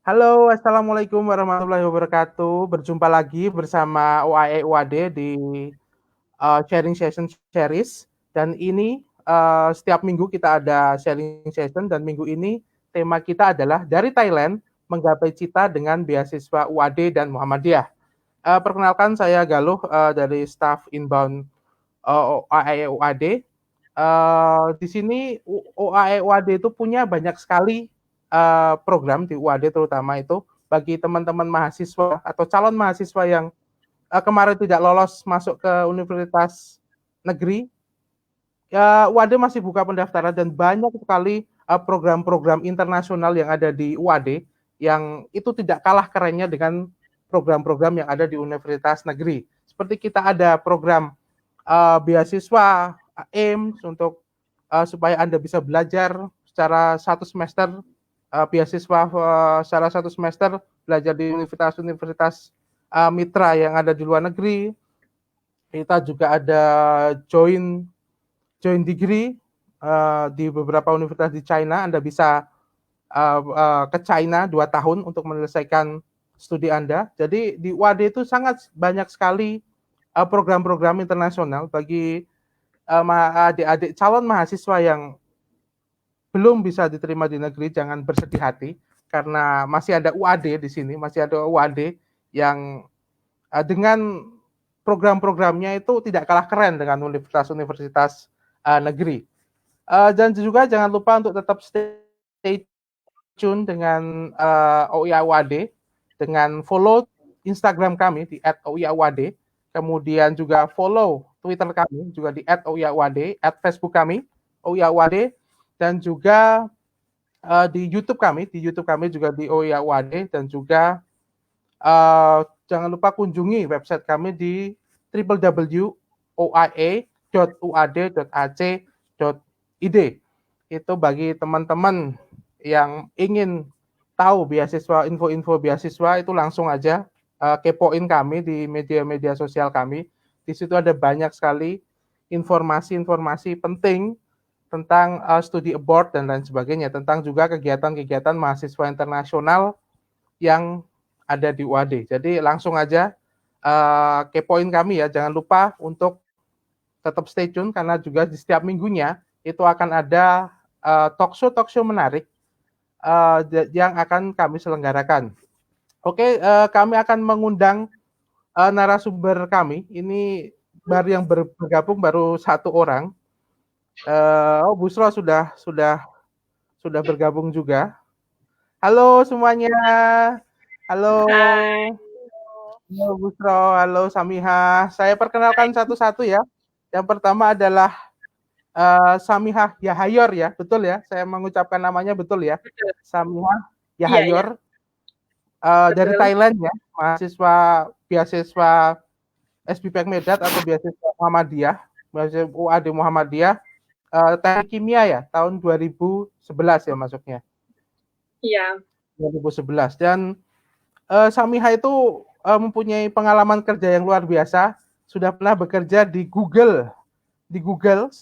Halo, assalamualaikum warahmatullahi wabarakatuh. Berjumpa lagi bersama UAE UAD di sharing session series. Dan ini setiap minggu kita ada sharing session dan minggu ini tema kita adalah dari Thailand menggapai cita dengan beasiswa UAD dan Muhammadiyah. Perkenalkan saya Galuh dari staff inbound UAE UAD. Di sini UAE UAD itu punya banyak sekali program di UAD terutama itu bagi teman-teman mahasiswa atau calon mahasiswa yang kemarin tidak lolos masuk ke universitas negeri. UAD masih buka pendaftaran dan banyak sekali program-program internasional yang ada di UAD yang itu tidak kalah kerennya dengan program-program yang ada di universitas negeri. Seperti kita ada program beasiswa AIMS untuk supaya Anda bisa belajar secara satu semester beasiswa secara satu semester belajar di universitas-universitas mitra yang ada di luar negeri. Kita juga ada join degree di beberapa universitas di China. Anda bisa ke China 2 tahun untuk menyelesaikan studi Anda. Jadi di UAD itu sangat banyak sekali program-program internasional bagi adik-adik calon mahasiswa yang belum bisa diterima di negeri, jangan bersedih hati karena masih ada UAD di sini, masih ada UAD yang dengan program-programnya itu tidak kalah keren dengan universitas-universitas negeri. Dan juga jangan lupa untuk tetap stay tune dengan OIA UAD, dengan follow Instagram kami di @oiauad, kemudian juga follow Twitter kami juga di @oiauad, Facebook kami oiauad, dan juga di YouTube kami juga di oiauad, dan juga jangan lupa kunjungi website kami di www.oia.uad.ac.id. Itu bagi teman-teman yang ingin tahu beasiswa, info-info beasiswa itu langsung aja kepoin kami di media-media sosial kami. Di situ ada banyak sekali informasi-informasi penting tentang studi abroad dan lain sebagainya, tentang juga kegiatan-kegiatan mahasiswa internasional yang ada di UAD. Jadi langsung aja kepoin kami ya, jangan lupa untuk tetap stay tune karena juga di setiap minggunya itu akan ada talk show menarik yang akan kami selenggarakan. Oke, kami akan mengundang narasumber kami. Ini baru yang bergabung baru satu orang. Oh, Busro sudah bergabung juga. Halo semuanya. Halo. Hai. Halo Busro, halo Samihah. Saya perkenalkan satu-satu ya. Yang pertama adalah Samihah Yahayor ya, betul ya? Saya mengucapkan namanya betul ya? Betul. Samihah Iya, iya, Yahayor dari betul. Thailand ya, mahasiswa beasiswa SBPK Medat atau beasiswa Muhammadiyah, beasiswa UAD Muhammadiyah, teknik kimia ya, tahun 2011 ya masuknya. Iya. 2011 dan Samihah itu mempunyai pengalaman kerja yang luar biasa, sudah pernah bekerja di Google, di Google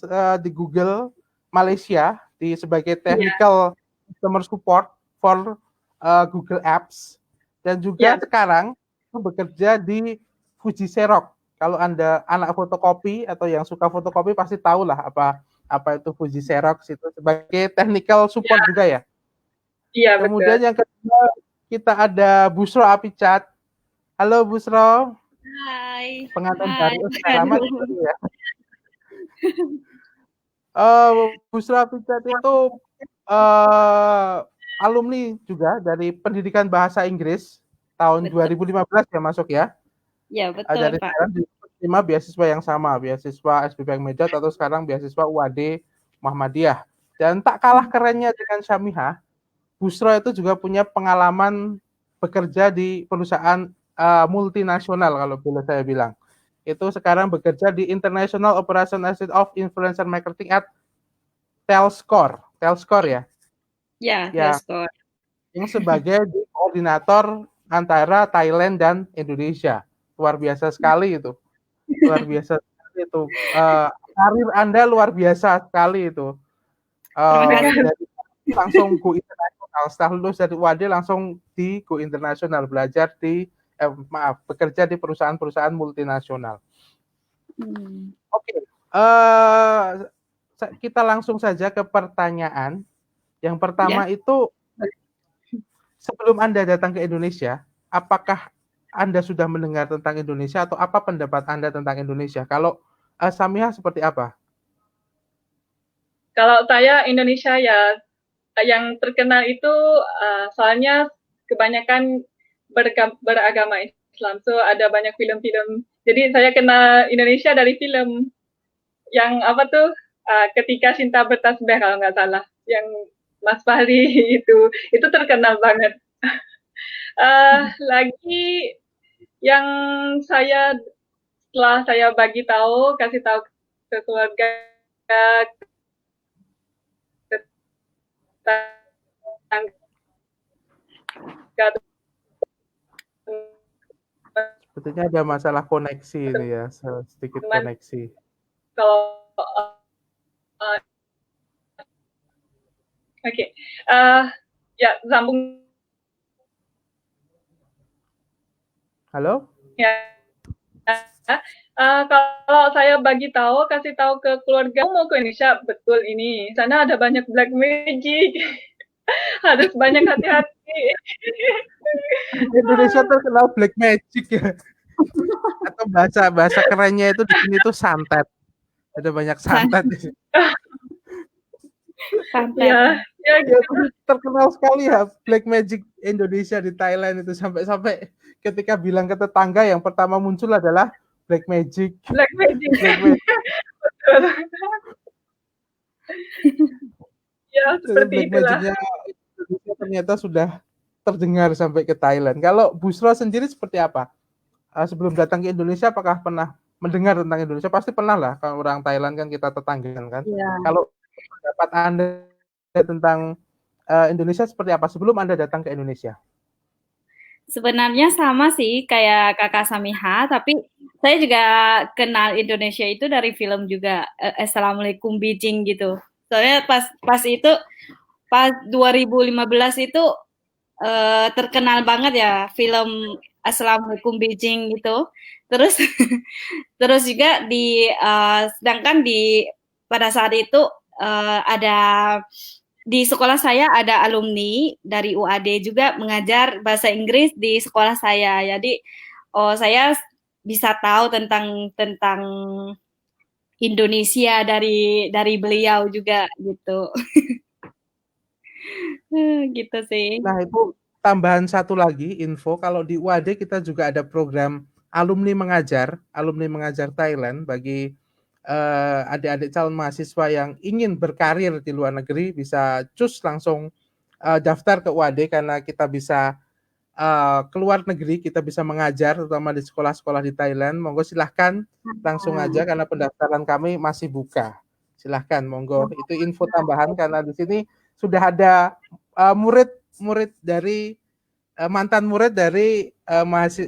Malaysia sebagai Iya. technical customer support for Google Apps, dan juga Iya, sekarang bekerja di Fuji Xerox. Kalau Anda anak fotokopi atau yang suka fotokopi pasti tahu lah apa itu Fuji Xerox, itu sebagai technical support iya, juga ya. iya, betul. Kemudian yang kedua kita ada Busro Apicat. Halo Busro, Hai, pengantin hai, baru selamat aduh. ya. Busro Apicat itu alumni juga dari pendidikan bahasa Inggris tahun Betul. 2015 ya masuk ya. Ya, betul, Dari Pak. sekarang diterima beasiswa yang sama, beasiswa SBPK Medat atau sekarang beasiswa UAD Muhammadiyah. Dan tak kalah kerennya dengan Syamihah, Busro itu juga punya pengalaman bekerja di perusahaan multinasional kalau boleh saya bilang. Itu sekarang bekerja di International Operation Asset of Influencer Marketing at Telscore. Telscore ya. Ya, Ya, Telskor. yang sebagai koordinator antara Thailand dan Indonesia. Luar biasa sekali itu. Luar biasa sekali itu. Karir Anda luar biasa sekali itu. Terima kasih. Dari langsung go internasional internasional. Setelah lulus dari UAD langsung di Go Internasional, belajar di bekerja di perusahaan-perusahaan multinasional. Oke, kita langsung saja ke pertanyaan. Yang pertama itu, sebelum Anda datang ke Indonesia, apakah Anda sudah mendengar tentang Indonesia atau apa pendapat Anda tentang Indonesia? Kalau Samiha seperti apa? Kalau saya Indonesia ya yang terkenal itu soalnya kebanyakan beragama Islam, so ada banyak film-film. Jadi saya kenal Indonesia dari film yang apa tuh Ketika Cinta Bertasbih kalau nggak salah, yang Mas Fahri itu terkenal banget. Lagi yang setelah saya kasih tahu ke keluarga Sebetulnya ada masalah koneksi ini ya, sedikit koneksi. Kalau oke, ya sambung. Halo? Ya, kalau saya kasih tahu ke keluarga mau ke Indonesia, betul ini, sana ada banyak black magic, harus banyak hati-hati. Indonesia terkenal black magic ya. Atau bahasa kerennya itu di sini tuh santet. Ada banyak santet di sini. Ya, gitu. Terkenal sekali ya black magic Indonesia di Thailand itu, sampai ketika bilang ke tetangga yang pertama muncul adalah black magic. Black magic. Ya, seperti black magicnya Indonesia ternyata sudah terdengar sampai ke Thailand. Kalau Busra sendiri seperti apa? Sebelum datang ke Indonesia, apakah pernah mendengar tentang Indonesia? Pasti pernah lah, kalau orang Thailand kan kita tetanggaan kan. Kalau pendapat Anda tentang Indonesia seperti apa sebelum Anda datang ke Indonesia? Sebenarnya sama sih kayak Kakak Samiha, tapi saya juga kenal Indonesia itu dari film juga, Assalamualaikum Beijing gitu. Soalnya pas 2015 itu terkenal banget ya film Assalamualaikum Beijing gitu. Terus juga sedangkan pada saat itu ada di sekolah saya ada alumni dari UAD juga mengajar bahasa Inggris di sekolah saya. Jadi saya bisa tahu tentang Indonesia dari beliau juga gitu. Gitu sih. Nah, itu tambahan satu lagi info, kalau di UAD kita juga ada program alumni mengajar Thailand bagi adik-adik calon mahasiswa yang ingin berkarir di luar negeri, bisa cus langsung daftar ke UAD karena kita bisa keluar negeri, kita bisa mengajar terutama di sekolah-sekolah di Thailand. Monggo silahkan langsung aja karena pendaftaran kami masih buka. Silahkan, monggo. Itu info tambahan karena di sini sudah ada murid dari mantan murid dari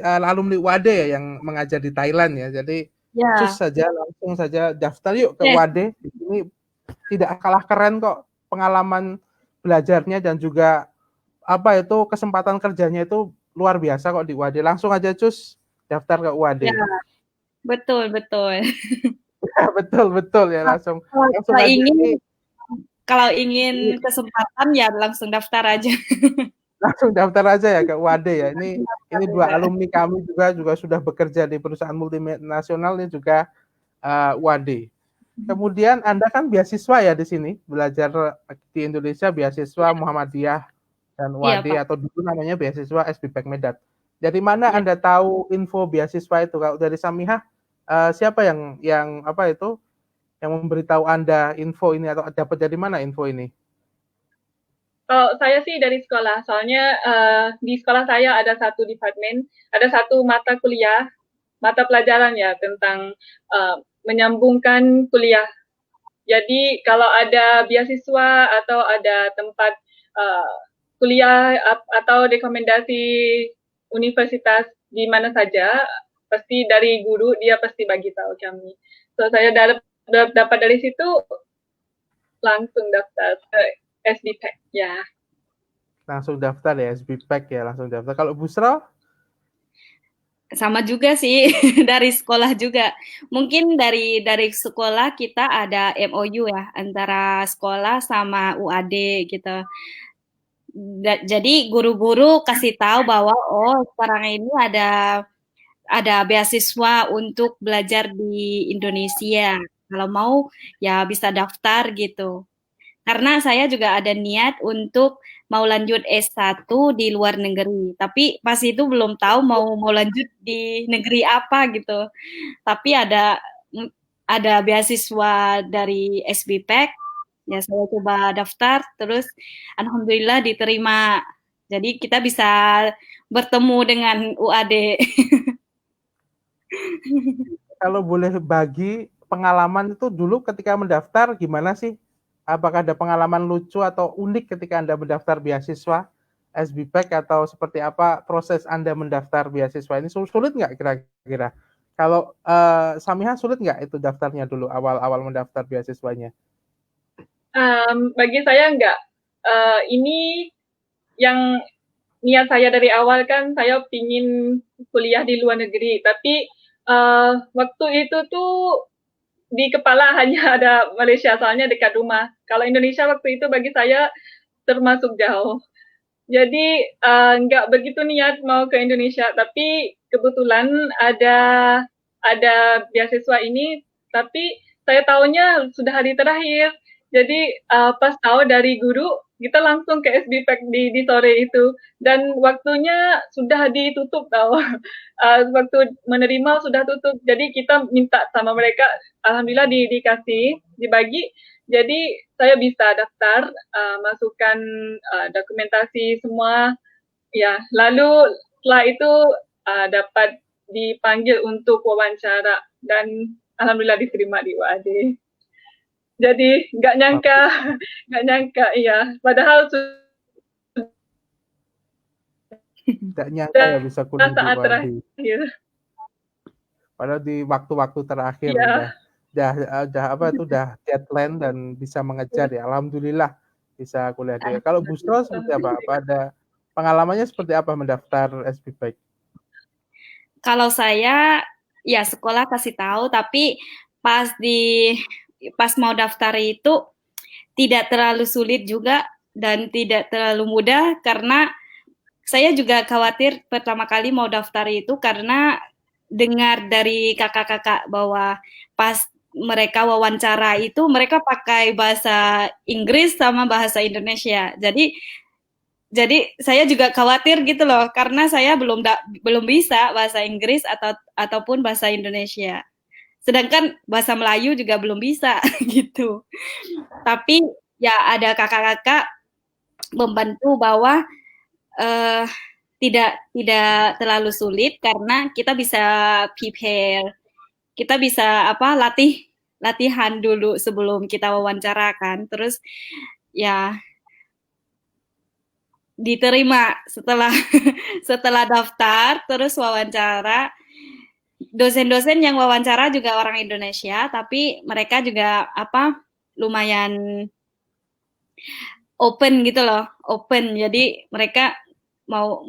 alumni UAD ya, yang mengajar di Thailand ya. Jadi cus saja, langsung saja daftar yuk ke UAD. Di sini tidak kalah keren kok pengalaman belajarnya, dan juga kesempatan kerjanya itu luar biasa kok di UAD. Langsung aja cus daftar ke UAD. Ya, betul. Ya, betul ya, langsung kalau ingin kesempatan ya langsung daftar aja. Langsung daftar aja ya ke UAD ya. Ini dua alumni kami juga sudah bekerja di perusahaan multinasional, ini juga UAD. Kemudian Anda kan beasiswa ya di sini, belajar di Indonesia beasiswa Muhammadiyah dan UAD, atau dulu namanya beasiswa SB Medan. Dari mana Anda tahu info beasiswa itu? Kalau dari Samiha, siapa yang memberitahu Anda info ini, atau dapat dari mana info ini? Kalau saya sih dari sekolah, soalnya di sekolah saya ada satu departemen, ada satu mata pelajaran ya tentang menyambungkan kuliah. Jadi kalau ada beasiswa atau ada tempat kuliah atau rekomendasi universitas di mana saja, pasti dari guru dia pasti bagi tahu kami. So saya dapat dari situ langsung daftar ke SDPEC ya. Langsung daftar ya, SBPAC ya, langsung daftar. Kalau Busro? Sama juga sih dari sekolah juga. Mungkin dari sekolah kita ada MOU ya antara sekolah sama UAD gitu. Jadi guru-guru kasih tahu bahwa oh sekarang ini ada beasiswa untuk belajar di Indonesia. Kalau mau ya bisa daftar gitu. Karena saya juga ada niat untuk mau lanjut S1 di luar negeri. Tapi pas itu belum tahu mau lanjut di negeri apa gitu. Tapi ada beasiswa dari SBPAC, ya saya coba daftar, terus alhamdulillah diterima. Jadi kita bisa bertemu dengan UAD. Kalau boleh bagi pengalaman itu dulu ketika mendaftar gimana sih? Apakah ada pengalaman lucu atau unik ketika Anda mendaftar beasiswa SBPAC atau seperti apa proses Anda mendaftar beasiswa ini sulit nggak kira-kira? Kalau Samiha sulit nggak itu daftarnya dulu awal-awal mendaftar beasiswanya? Bagi saya enggak. Ini yang niat saya dari awal kan saya pingin kuliah di luar negeri, tapi waktu itu tuh di kepala hanya ada Malaysia, soalnya dekat rumah. Kalau Indonesia waktu itu bagi saya termasuk jauh. Jadi nggak begitu niat mau ke Indonesia, tapi kebetulan ada beasiswa ini, tapi saya tahunya sudah hari terakhir. Jadi pas tahu dari guru, kita langsung ke SBPAC di sore itu, dan waktunya sudah ditutup tahu. Waktu menerima sudah tutup, jadi kita minta sama mereka, alhamdulillah dikasih, dibagi. Jadi saya bisa daftar, masukkan dokumentasi semua, ya. Lalu setelah itu dapat dipanggil untuk wawancara dan alhamdulillah diterima di UAD. Jadi nggak nyangka, nggak nyangka, iya. Padahal Nggak nyangka ya bisa kuliah di saat UAD. terakhir. Padahal di waktu-waktu terakhir Iya. udah apa itu udah deadline dan bisa mengejar ya. Alhamdulillah bisa kuliah di. Kalau Busro seperti apa? Apa ada pengalamannya seperti apa mendaftar SBPAC? Kalau saya ya sekolah kasih tahu, tapi pas pas mau daftar itu tidak terlalu sulit juga dan tidak terlalu mudah karena saya juga khawatir pertama kali mau daftar itu karena dengar dari kakak-kakak bahwa pas mereka wawancara itu mereka pakai bahasa Inggris sama bahasa Indonesia. Jadi saya juga khawatir gitu loh karena saya belum bisa bahasa Inggris ataupun bahasa Indonesia. Sedangkan bahasa Melayu juga belum bisa gitu. Tapi ya ada kakak-kakak membantu bahwa uh, tidak terlalu sulit karena kita bisa prepare, kita bisa latihan dulu sebelum kita wawancarakan, terus ya diterima setelah setelah daftar terus wawancara. Dosen-dosen yang wawancara juga orang Indonesia, tapi mereka juga lumayan open gitu loh, open. Jadi mereka mau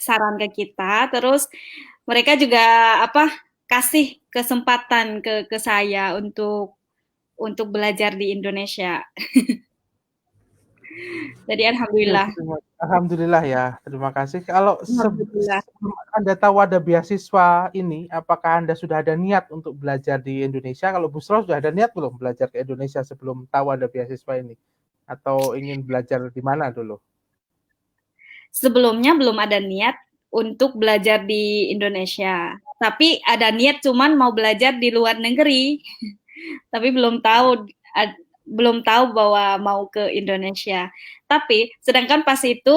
saran ke kita, terus mereka juga kasih kesempatan ke saya untuk belajar di Indonesia. Jadi alhamdulillah. Alhamdulillah ya, terima kasih. Kalau sebelum Anda tahu ada beasiswa ini, apakah Anda sudah ada niat untuk belajar di Indonesia? Kalau Busro sudah ada niat belum belajar ke Indonesia sebelum tahu ada beasiswa ini? Atau ingin belajar di mana dulu? Sebelumnya belum ada niat untuk belajar di Indonesia. Tapi ada niat cuman mau belajar di luar negeri. Tapi belum tahu bahwa mau ke Indonesia. Tapi sedangkan pas itu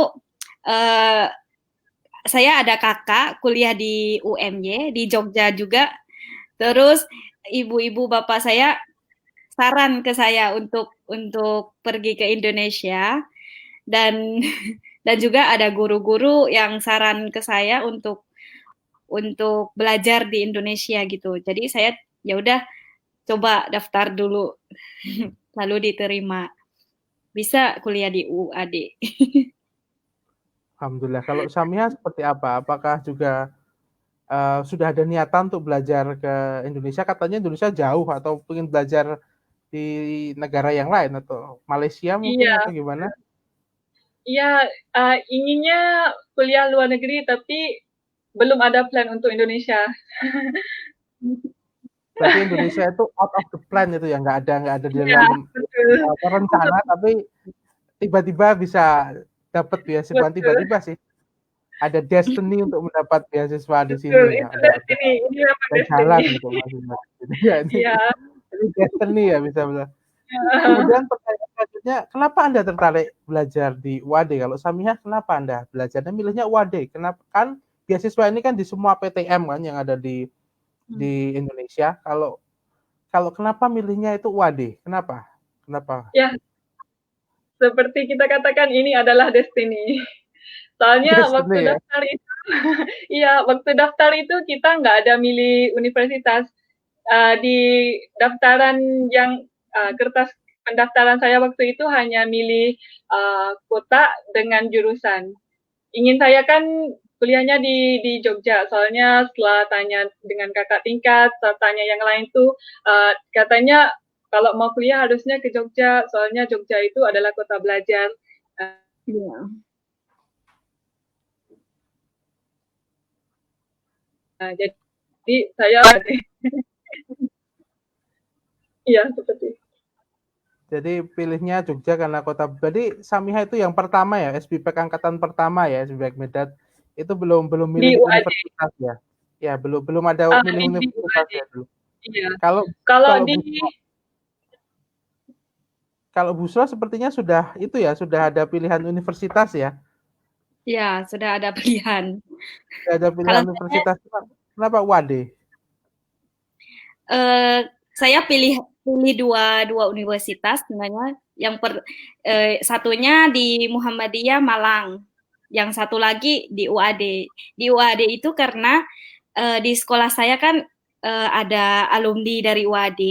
saya ada kakak kuliah di UMY di Jogja juga. Terus ibu-ibu bapak saya saran ke saya untuk pergi ke Indonesia dan juga ada guru-guru yang saran ke saya untuk belajar di Indonesia gitu. Jadi saya ya udah coba daftar dulu lalu diterima. bisa kuliah di UAD. Alhamdulillah. Kalau Samia seperti apa? Apakah juga sudah ada niatan untuk belajar ke Indonesia? Katanya Indonesia jauh atau ingin belajar di negara yang lain atau Malaysia mungkin Iya, atau gimana? iya, inginnya kuliah luar negeri tapi belum ada plan untuk Indonesia. Berarti Indonesia itu out of the plan itu ya, nggak ada di Iya, dalam betul, rencana, tapi tiba-tiba bisa dapat beasiswa. Bukan betul, tiba-tiba sih, ada destiny untuk mendapat beasiswa di betul. sini ya. Itu destiny, ini memang Ada destiny. jalan untuk mahasiswa. Jadi ya Iya. ini destiny ya bisa bilang. Kemudian pertanyaan selanjutnya, kenapa Anda tertarik belajar di UAD? Kalau Samiha, kenapa Anda belajarnya milihnya UAD? Kenapa kan beasiswa ini kan di semua PTM kan yang ada di Indonesia. Kalau kenapa milihnya itu UAD? Kenapa? Kenapa? Ya, seperti kita katakan ini adalah destiny. Soalnya waktu Destiny ya. daftar itu, iya, waktu daftar itu kita nggak ada milih universitas. Di daftaran yang kertas pendaftaran saya waktu itu hanya milih kota dengan jurusan. Ingin saya kan kuliahnya di Jogja, soalnya setelah tanya dengan kakak tingkat, setelah tanya yang lain tuh katanya kalau mau kuliah harusnya ke Jogja, soalnya Jogja itu adalah kota belajar. Iya. Jadi saya iya seperti itu. Jadi pilihnya Jogja karena kota. Jadi Samiha itu yang pertama ya, SBPK angkatan pertama ya, SBPK Medan itu belum Di milih UAD. universitas ya. Ya, belum ada milih Di universitas UAD. ya dulu. Iya. Kalau Kalau di Busra sepertinya sudah itu ya, sudah ada pilihan universitas ya. Ya, sudah ada pilihan. Sudah ada pilihan Kalau universitas. Kenapa UAD? saya pilih dua universitas sebenarnya. Satunya di Muhammadiyah Malang, yang satu lagi di UAD. Di UAD itu karena di sekolah saya kan ada alumni dari UAD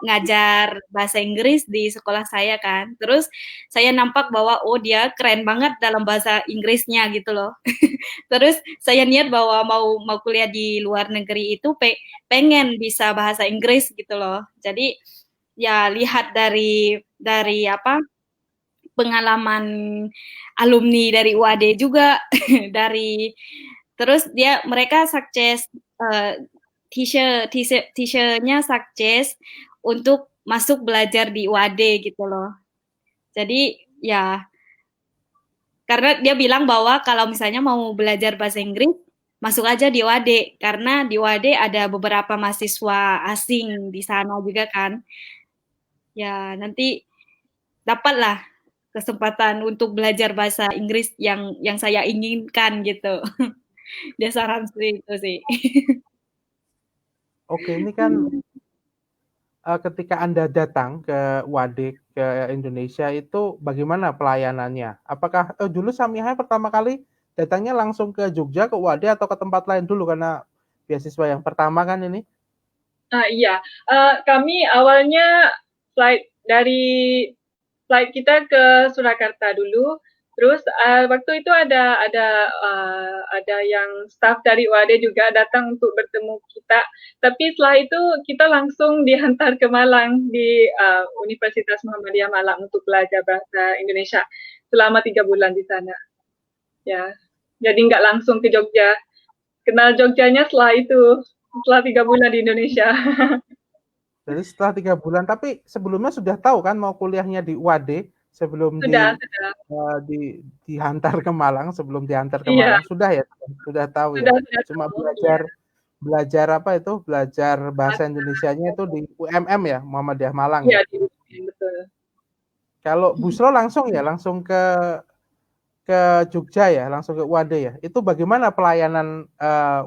ngajar bahasa Inggris di sekolah saya kan. Terus saya nampak bahwa oh dia keren banget dalam bahasa Inggrisnya gitu loh. Terus saya niat bahwa mau kuliah di luar negeri itu pengen bisa bahasa Inggris gitu loh. Jadi ya lihat dari apa pengalaman alumni dari UAD juga dari terus mereka sukses teachernya sukses untuk masuk belajar di UAD gitu loh. Jadi ya karena dia bilang bahwa kalau misalnya mau belajar bahasa Inggris masuk aja di UAD karena di UAD ada beberapa mahasiswa asing di sana juga kan. Ya nanti dapatlah kesempatan untuk belajar bahasa Inggris yang saya inginkan gitu. Dia saran seperti itu sih. Oke, ini kan ketika Anda datang ke UAD ke Indonesia itu bagaimana pelayanannya? Apakah dulu Samiha pertama kali datangnya langsung ke Jogja ke UAD atau ke tempat lain dulu karena beasiswa yang pertama kan ini? Iya, kami awalnya flight kita ke Surakarta dulu. Terus waktu itu ada yang staff dari UAD juga datang untuk bertemu kita. Tapi setelah itu kita langsung dihantar ke Malang di Universitas Muhammadiyah Malang untuk belajar bahasa Indonesia selama 3 bulan di sana. Ya, jadi nggak langsung ke Jogja. Kenal Jogjanya setelah itu, setelah 3 bulan di Indonesia. Jadi setelah 3 bulan, tapi sebelumnya sudah tahu kan mau kuliahnya di UAD sebelum Sudah. dihantar ke Malang, sebelum dihantar ke Iya. Malang sudah ya, sudah tahu ya. Cuma belajar apa itu, belajar bahasa Indonesianya itu di UMM ya, Muhammadiyah Malang ya. Iya, betul. Kalau Busro langsung ke Jogja ya, langsung ke UAD ya. Itu bagaimana pelayanan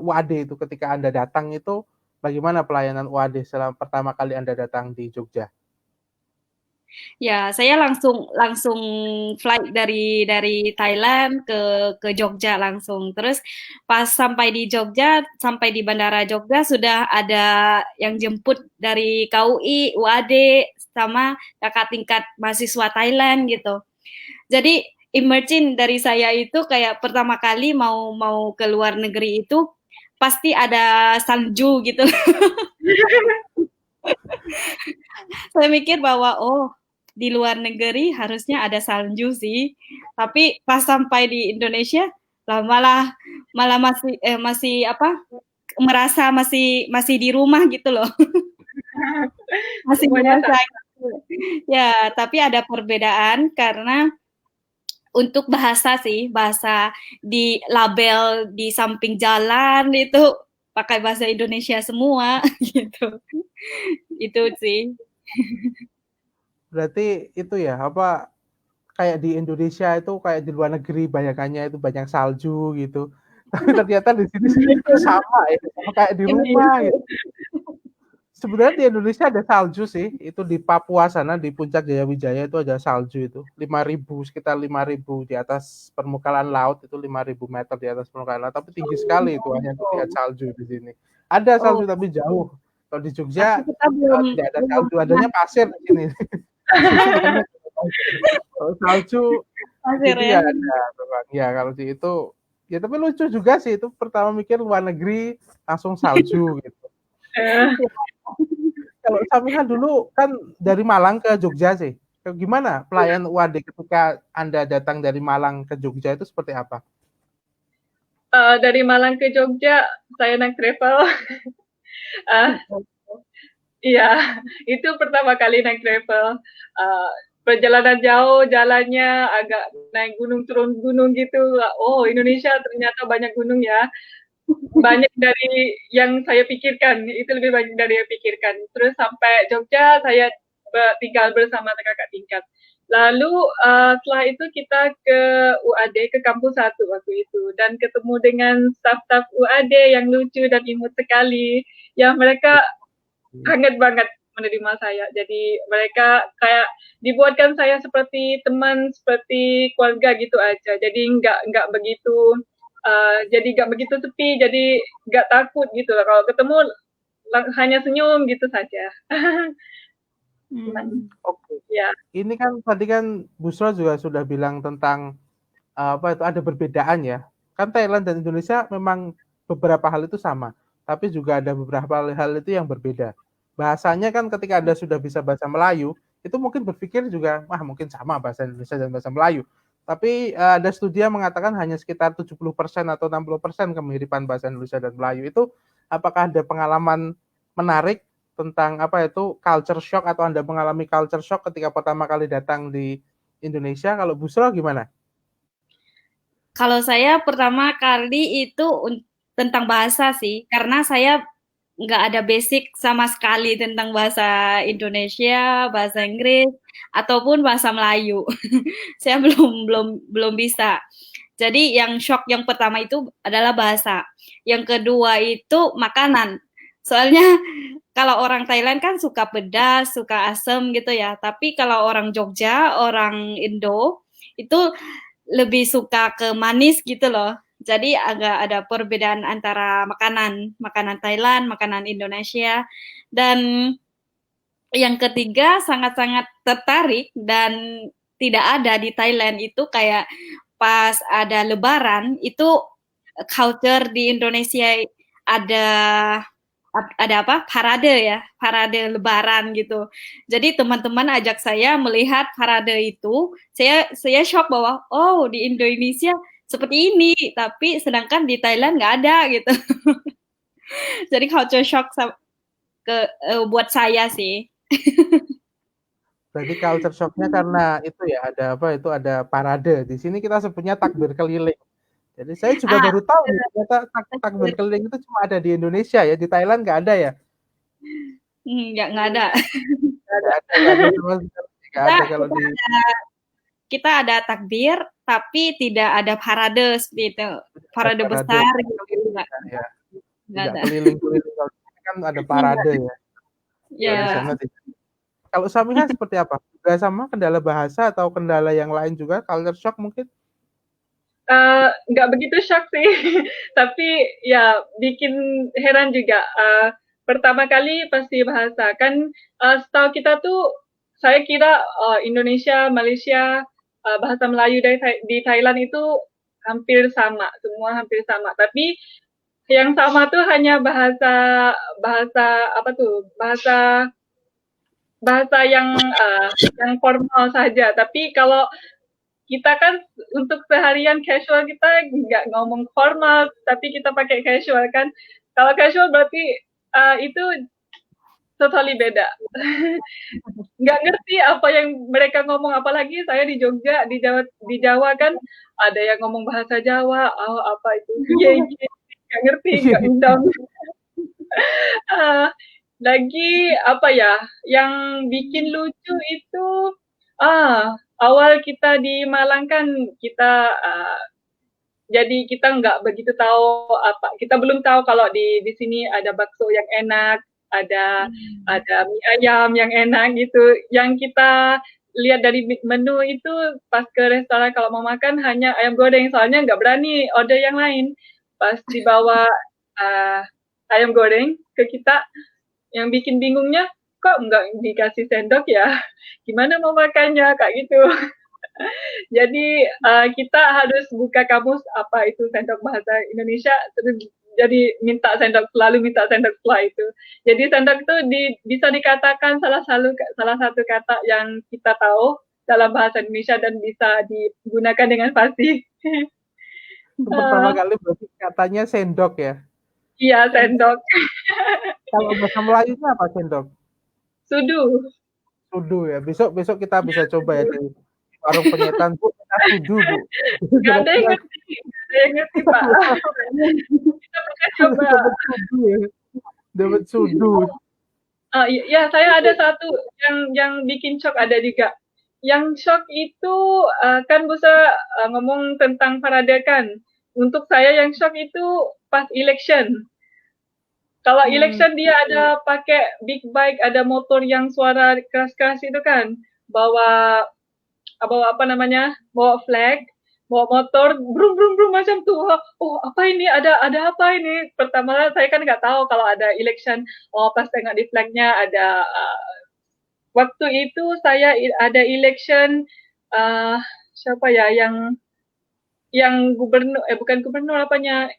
UAD itu ketika Anda datang itu? Bagaimana pelayanan UAD selama pertama kali Anda datang di Jogja? Ya, saya langsung flight dari Thailand ke Jogja langsung. Terus pas sampai di Jogja, sampai di Bandara Jogja sudah ada yang jemput dari KUI, UAD. sama kakak tingkat mahasiswa Thailand gitu. Jadi imagine dari saya itu kayak pertama kali mau ke luar negeri itu pasti ada salju gitu. Saya mikir bahwa oh di luar negeri harusnya ada salju sih, tapi pas sampai di Indonesia lah malah masih apa merasa masih di rumah gitu loh. Masih merasa gitu. Ya, tapi ada perbedaan karena untuk bahasa sih, bahasa di label di samping jalan itu pakai bahasa Indonesia semua gitu. Itu sih. Berarti itu ya, apa, kayak di Indonesia itu kayak di luar negeri bayangannya itu banyak salju gitu. Tapi ternyata di sini sama ya, sama kayak di rumah gitu. Sebenarnya di Indonesia ada salju sih, itu di Papua sana di Puncak Jayawijaya itu ada salju itu. 5.000 sekitar 5.000 di atas permukaan laut itu 5.000 meter di atas permukaan laut, tapi tinggi sekali itu hanya lihat salju di sini. Ada salju tapi jauh. Kalau di Jogja Kita belum tidak ada salju, adanya pasir di sini. Kalau salju pasir itu ya. ya ada, ya kalau di itu ya tapi lucu juga sih itu pertama mikir luar negeri langsung salju gitu. Kalau Samiha dulu kan dari Malang ke Jogja sih. Gimana pelayan UAD ketika Anda datang dari Malang ke Jogja itu seperti apa? Dari Malang ke Jogja, saya naik travel. Iya, itu pertama kali naik travel. Perjalanan jauh, jalannya agak naik gunung turun gunung gitu. Oh, Indonesia ternyata banyak gunung ya. Banyak dari yang saya pikirkan, itu lebih banyak dari yang pikirkan. Terus sampai Jogja, saya tinggal bersama kakak tingkat. Lalu setelah itu kita ke UAD, ke kampus 1 waktu itu. Dan ketemu dengan staf-staf UAD yang lucu dan imut sekali. Ya mereka hangat banget menerima saya. Jadi mereka kayak dibuatkan saya seperti teman, seperti keluarga gitu aja. Jadi nggak begitu sepi, jadi nggak takut gitu lah. Kalau ketemu hanya senyum gitu saja. Oke. Ya. Ini kan tadi kan Busra juga sudah bilang tentang apa itu ada perbedaan ya. Kan Thailand dan Indonesia memang beberapa hal itu sama, tapi juga ada beberapa hal itu yang berbeda. Bahasanya kan ketika Anda sudah bisa bahasa Melayu, itu mungkin berpikir juga, wah mungkin sama bahasa Indonesia dan bahasa Melayu. Tapi ada studi yang mengatakan hanya sekitar 70% atau 60% kemiripan bahasa Indonesia dan Melayu. Itu apakah ada pengalaman menarik tentang apa itu culture shock atau Anda mengalami culture shock ketika pertama kali datang di Indonesia? Kalau Busro gimana? Kalau saya pertama kali itu tentang bahasa sih, karena saya nggak ada basic sama sekali tentang bahasa Indonesia, bahasa Inggris, ataupun bahasa Melayu. Saya belum bisa. Jadi yang shock yang pertama itu adalah bahasa. Yang kedua itu makanan. Soalnya kalau orang Thailand kan suka pedas, suka asam gitu ya. Tapi kalau orang Jogja, orang Indo itu lebih suka ke manis gitu loh. Jadi agak ada perbedaan antara makanan Thailand, makanan Indonesia. Dan yang ketiga sangat-sangat tertarik dan tidak ada di Thailand itu kayak pas ada Lebaran itu culture di Indonesia ada apa parade Lebaran gitu. Jadi teman-teman ajak saya melihat parade itu, saya shock bahwa oh di Indonesia seperti ini, tapi sedangkan di Thailand nggak ada gitu. Jadi culture shock buat saya sih. Berarti culture shock-nya karena itu ya ada apa itu ada parade. Di sini kita sebutnya takbir keliling. Jadi saya juga baru tahu ternyata takbir keliling itu cuma ada di Indonesia ya, di Thailand nggak ada ya? Nggak ada. Nggak ada kalau di kita ada takbir tapi tidak ada parade seperti itu, parade besar gitu nggak ada. Keliling-keliling kan ada parade ya. Ya. Kalau Samiha seperti apa? Juga sama kendala bahasa atau kendala yang lain juga culture shock mungkin? Nggak begitu shock sih, tapi ya bikin heran juga. Pertama kali pasti bahasa kan, setahu kita tuh saya kira Indonesia, Malaysia, bahasa Melayu di Thailand itu hampir sama, semua hampir sama. Tapi yang sama tuh hanya bahasa yang formal saja. Tapi kalau kita kan untuk seharian casual kita nggak ngomong formal, tapi kita pakai casual kan. Kalau casual berarti itu totally beda. Nggak ngerti apa yang mereka ngomong, apalagi saya di Jogja, di Jawa kan ada yang ngomong bahasa Jawa, apa itu, nggak ngerti, nggak undang. Lagi apa ya, yang bikin lucu itu, awal kita di Malang kan kita jadi kita nggak begitu tahu kita belum tahu kalau di sini ada bakso yang enak, ada mie ayam yang enak gitu. Yang kita lihat dari menu itu pas ke restoran kalau mau makan hanya ayam goreng, soalnya nggak berani order yang lain. Pas dibawa ayam goreng ke kita, yang bikin bingungnya kok nggak dikasih sendok ya? Gimana mau makannya kayak gitu. Jadi kita harus buka kamus apa itu sendok bahasa Indonesia, terus jadi selalu minta sendok setelah itu. Jadi sendok itu bisa dikatakan salah satu kata yang kita tahu dalam bahasa Indonesia dan bisa digunakan dengan fasih. Pertama kali berarti katanya sendok ya? Iya, sendok. Kalau bahasa Melayunya apa sendok? Sudu. Sudu ya. Besok kita bisa coba ya di warung penyetan, Bu, kita sudu, Bu. Gak ada yang ngerti, Pak. Kita bisa coba. Dapat sudu. Ya, saya ada satu yang bikin shock ada juga. Yang shock itu kan bisa ngomong tentang parade kan. Untuk saya yang shock itu pas election. Kalau election dia ada pakai big bike, ada motor yang suara keras-keras itu kan. Bawa flag, bawa motor, brum brum brum macam tuh. Oh, apa ini? Ada apa ini? Pertama saya kan nggak tahu kalau ada election. Oh, pas tengok di flagnya ada waktu itu saya ada election siapa ya yang gubernur bukan gubernur apanya,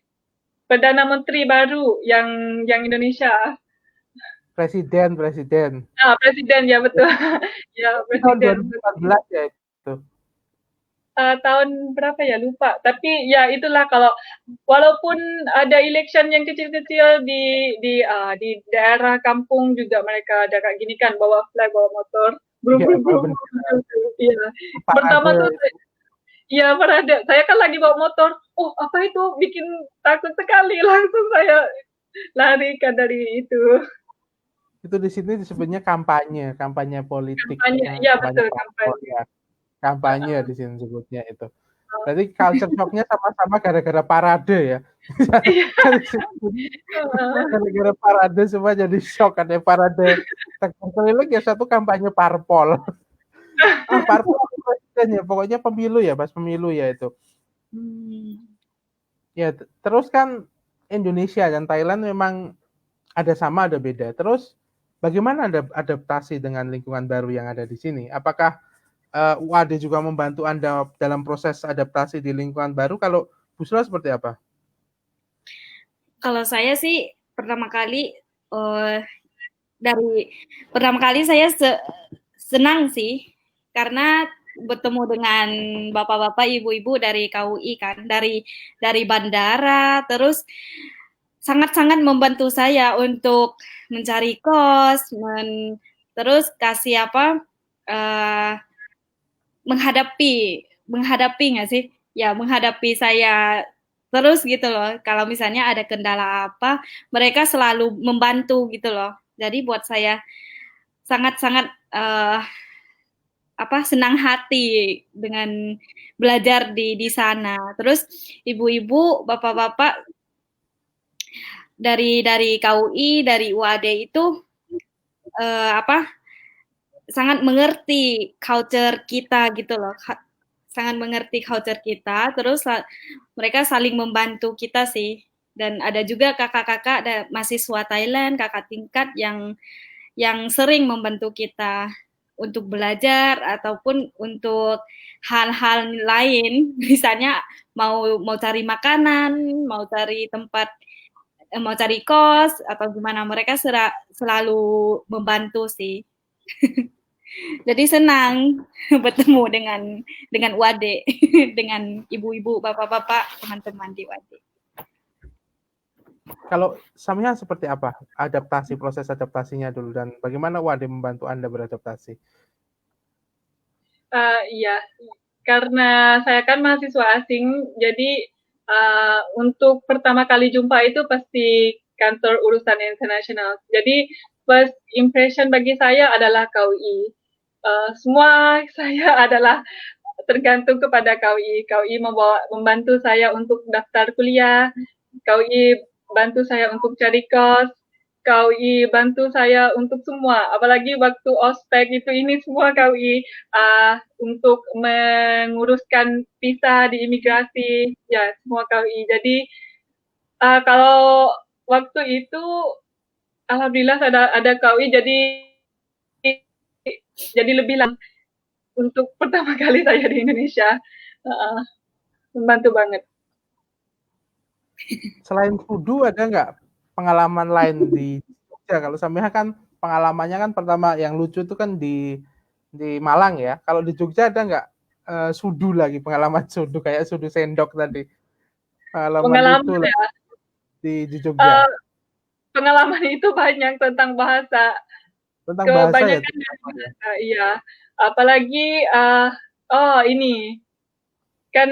Perdana Menteri baru yang Indonesia. Presiden. Presiden ya betul. Ya, presiden. Tahun 2014 ya itu. Tahun berapa ya lupa. Tapi ya itulah, kalau walaupun ada election yang kecil-kecil di daerah kampung juga mereka ada kayak gini kan, bawa flag, bawa motor. Iya. Pertama tuh ya parade. Saya kan lagi bawa motor. Oh, apa itu? Bikin takut sekali. Langsung saya larikan dari itu. Itu di sini disebutnya kampanye politik. Iya betul, kampanye. Kampanye di sini sebutnya itu. Berarti culture shock-nya sama-sama gara-gara parade ya. Gara-gara parade semua jadi shock, ada parade keliling ya, satu kampanye parpol. Parpol presiden ya, pokoknya pemilu ya, pas pemilu ya itu. Ya, terus kan Indonesia dan Thailand memang ada sama ada beda. Terus bagaimana adaptasi dengan lingkungan baru yang ada di sini? Apakah UAD juga membantu Anda dalam proses adaptasi di lingkungan baru? Kalau Busra seperti apa? Kalau saya sih pertama kali saya senang sih, karena bertemu dengan bapak-bapak, ibu-ibu dari KUI kan, dari bandara, terus sangat-sangat membantu saya untuk mencari kos, terus kasih menghadapi nggak sih? Ya, menghadapi saya terus gitu loh. Kalau misalnya ada kendala apa, mereka selalu membantu gitu loh. Jadi buat saya sangat-sangat senang hati dengan belajar di sana. Terus ibu-ibu, bapak-bapak dari KUI, dari UAD itu sangat mengerti culture kita gitu loh. Sangat mengerti culture kita, terus mereka saling membantu kita sih. Dan ada juga kakak-kakak, ada mahasiswa Thailand, kakak tingkat yang sering membantu kita. untuk belajar ataupun untuk hal-hal lain, misalnya mau cari makanan, mau cari tempat, mau cari kos atau gimana, mereka selalu membantu sih. Jadi senang bertemu dengan UAD, dengan ibu-ibu, bapak-bapak, teman-teman di UAD. Kalau Samiha seperti apa proses adaptasinya dulu, dan bagaimana UAD membantu Anda beradaptasi? Iya, karena saya kan mahasiswa asing, jadi untuk pertama kali jumpa itu pasti kantor urusan internasional. Jadi first impression bagi saya adalah KUI. Semua saya adalah tergantung kepada KUI. KUI membantu saya untuk daftar kuliah, KUI bantu saya untuk cari kos, KUI bantu saya untuk semua. Apalagi waktu ospek ini semua KUI untuk menguruskan visa di imigrasi, ya semua KUI. Jadi kalau waktu itu alhamdulillah ada KUI, jadi lebih lang untuk pertama kali saya di Indonesia. Membantu banget. Selain Fudu, ada nggak pengalaman lain di Jogja? Kalau Samiha kan pengalamannya kan pertama yang lucu itu kan di Malang ya. Kalau di Jogja ada nggak sudu lagi, pengalaman sudu kayak sudu sendok tadi? Pengalaman lucu ya. di Jogja. Pengalaman itu banyak tentang bahasa. Tentang bahasa ya? Bahasa, iya. Apalagi ini kan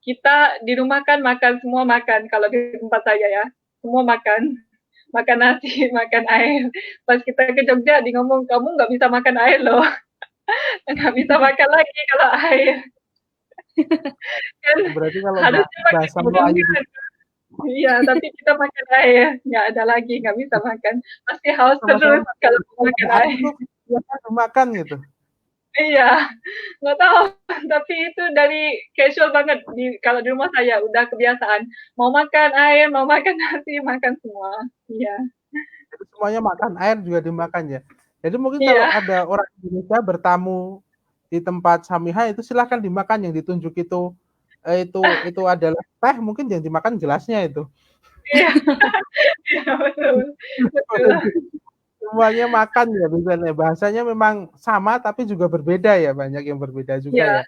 kita di rumah kan makan, semua makan. Kalau di tempat saya ya, semua makan nasi, makan air. Pas kita ke Jogja, di ngomong, kamu nggak bisa makan air loh. Nggak bisa makan lagi kalau air. Kan, berarti kalau harusnya bahasa Melayu. Iya, tapi kita makan air. Nggak ada lagi, nggak bisa makan. Pasti haus terus kalau makan air. Biasa makan gitu. Iya, nggak tahu. Tapi itu dari casual banget. Kalau di rumah saya udah kebiasaan. Mau makan air, mau makan nasi, makan semua. Iya. Jadi semuanya makan air juga dimakan ya. Jadi mungkin kalau ada orang Indonesia bertamu di tempat Samiha itu silahkan dimakan, yang ditunjuk itu adalah teh, mungkin yang dimakan gelasnya itu. Iya, betul. Semuanya makan ya, misalnya bahasanya memang sama tapi juga berbeda ya, banyak yang berbeda juga ya.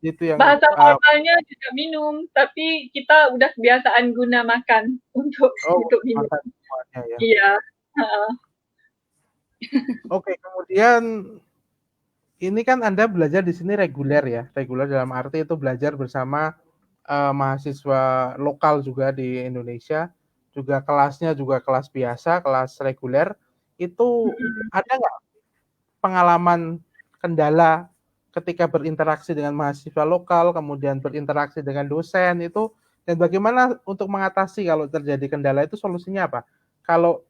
Itu yang bahasa formalnya juga minum, tapi kita udah kebiasaan guna makan untuk minum. Ya. Iya. Oke, kemudian ini kan Anda belajar di sini reguler ya, reguler dalam arti itu belajar bersama mahasiswa lokal juga di Indonesia, juga kelasnya juga kelas biasa, kelas reguler. Itu ada nggak pengalaman kendala ketika berinteraksi dengan mahasiswa lokal, kemudian berinteraksi dengan dosen itu, dan bagaimana untuk mengatasi kalau terjadi kendala itu, solusinya apa? Kalau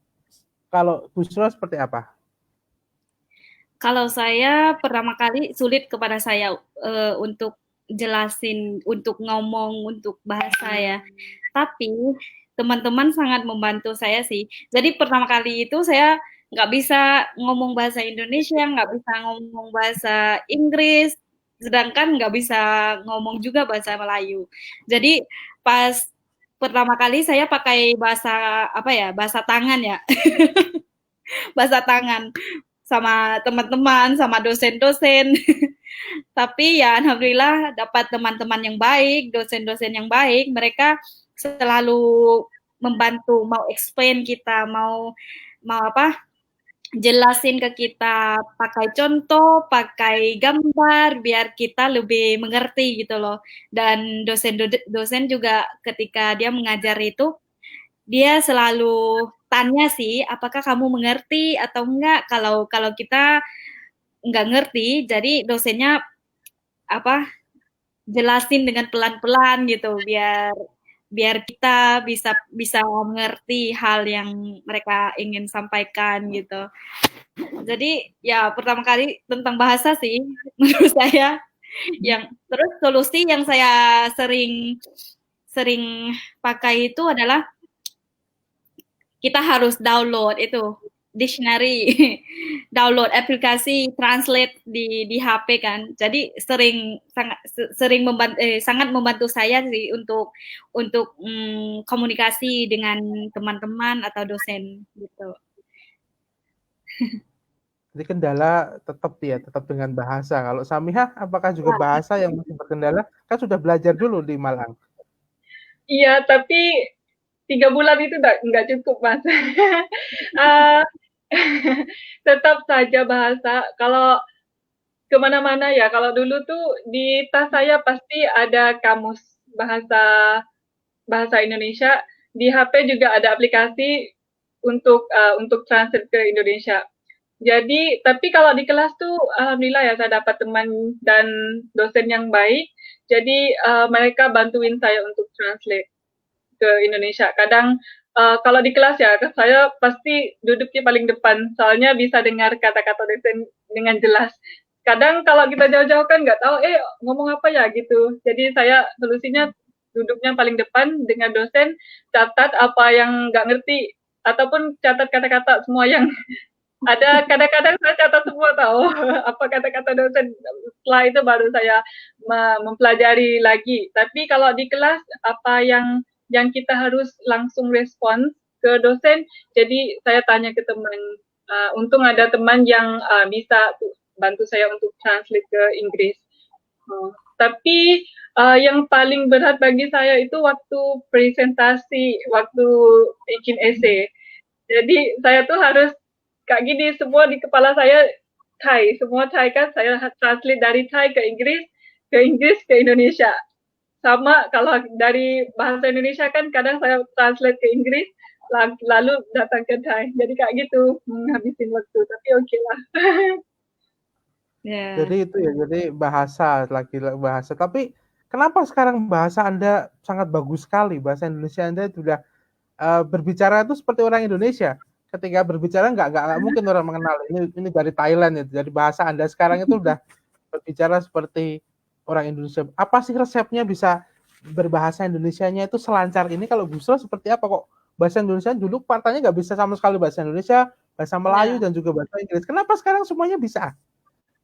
Busra seperti apa? Kalau saya pertama kali sulit kepada saya untuk jelasin, untuk ngomong, untuk bahasa ya. Tapi teman-teman sangat membantu saya sih. Jadi pertama kali itu saya nggak bisa ngomong bahasa Indonesia, nggak bisa ngomong bahasa Inggris, sedangkan nggak bisa ngomong juga bahasa Melayu. Jadi pas pertama kali saya pakai bahasa bahasa tangan ya. Bahasa tangan sama teman-teman, sama dosen-dosen. Tapi ya alhamdulillah dapat teman-teman yang baik, dosen-dosen yang baik, mereka selalu membantu, mau explain kita, mau jelasin ke kita, pakai contoh, pakai gambar, biar kita lebih mengerti gitu loh. Dan dosen juga ketika dia mengajar itu, dia selalu tanya sih, apakah kamu mengerti atau enggak. Kalau kita enggak ngerti, jadi dosennya jelasin dengan pelan-pelan gitu, biar kita bisa mengerti hal yang mereka ingin sampaikan gitu. Jadi ya pertama kali tentang bahasa sih menurut saya. Yang terus solusi yang saya sering pakai itu adalah kita harus download itu dictionary, download aplikasi translate di HP kan. Jadi sangat membantu saya sih untuk komunikasi dengan teman-teman atau dosen gitu. Jadi kendala tetap dengan bahasa. Kalau Samihah, apakah juga bahasa yang masih berkendala? Kan sudah belajar dulu di Malang. Iya, tapi 3 bulan itu nggak cukup, Mas. uh, tetap saja bahasa. Kalau kemana-mana ya, kalau dulu tuh di tas saya pasti ada kamus bahasa Indonesia. Di HP juga ada aplikasi untuk translate ke Indonesia. Jadi, tapi kalau di kelas tuh alhamdulillah ya saya dapat teman dan dosen yang baik. Jadi mereka bantuin saya untuk translate ke Indonesia. Kadang kalau di kelas ya, saya pasti duduknya paling depan, soalnya bisa dengar kata-kata dosen dengan jelas. Kadang kalau kita jauh-jauh kan nggak tahu, ngomong apa ya gitu. Jadi saya solusinya duduknya paling depan dengan dosen, catat apa yang nggak ngerti, ataupun catat kata-kata semua yang ada. Kadang-kadang saya catat semua tahu apa kata-kata dosen. Setelah itu baru saya mempelajari lagi. Tapi kalau di kelas apa yang kita harus langsung respons ke dosen, jadi saya tanya ke teman. Untung ada teman yang bisa bantu saya untuk translate ke Inggris. Tapi yang paling berat bagi saya itu waktu presentasi, waktu bikin essay. Jadi saya tuh harus kayak gini, semua di kepala saya Thai, semua Thai kan, saya translate dari Thai ke Inggris ke Indonesia. Sama kalau dari bahasa Indonesia kan kadang saya translate ke Inggris, lalu datang ke Thai. Jadi kayak gitu, menghabisin waktu, tapi oke lah. Jadi itu ya, jadi bahasa. Tapi kenapa sekarang bahasa Anda sangat bagus sekali? Bahasa Indonesia Anda sudah berbicara itu seperti orang Indonesia. Ketika berbicara nggak mungkin orang mengenal ini dari Thailand itu. Jadi bahasa Anda sekarang itu udah berbicara seperti orang Indonesia. Apa sih resepnya bisa berbahasa Indonesianya itu selancar ini? Kalau Busro seperti apa kok? Bahasa Indonesia dulu partanya nggak bisa sama sekali, bahasa Indonesia, bahasa Melayu dan juga bahasa Inggris. Kenapa sekarang semuanya bisa?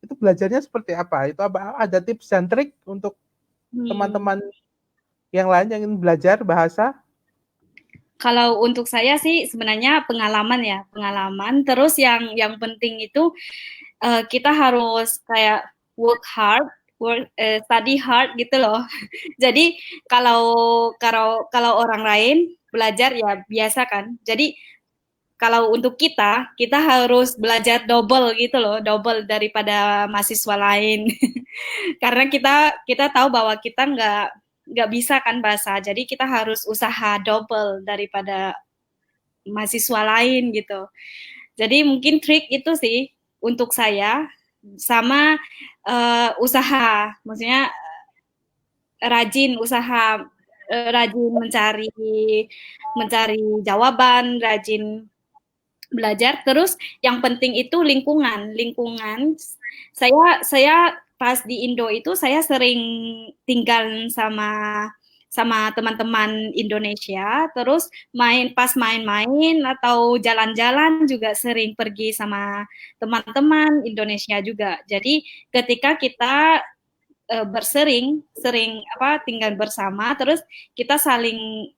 Itu belajarnya seperti apa? Itu ada tips dan trik untuk teman-teman yang lain yang ingin belajar bahasa? Kalau untuk saya sih sebenarnya pengalaman. Terus yang penting itu kita harus kayak work hard, study hard gitu loh. Jadi kalau orang lain belajar ya biasa kan. Jadi kalau untuk kita harus belajar double gitu loh, double daripada mahasiswa lain. Karena kita tahu bahwa kita nggak bisa kan bahasa, jadi kita harus usaha double daripada mahasiswa lain gitu. Jadi mungkin trik itu sih untuk saya, sama usaha, maksudnya rajin mencari jawaban, rajin belajar. Terus yang penting itu lingkungan. Saya pas di Indo itu saya sering tinggal sama teman-teman Indonesia, terus pas main-main atau jalan-jalan juga sering pergi sama teman-teman Indonesia juga. Jadi ketika kita sering tinggal bersama, terus kita saling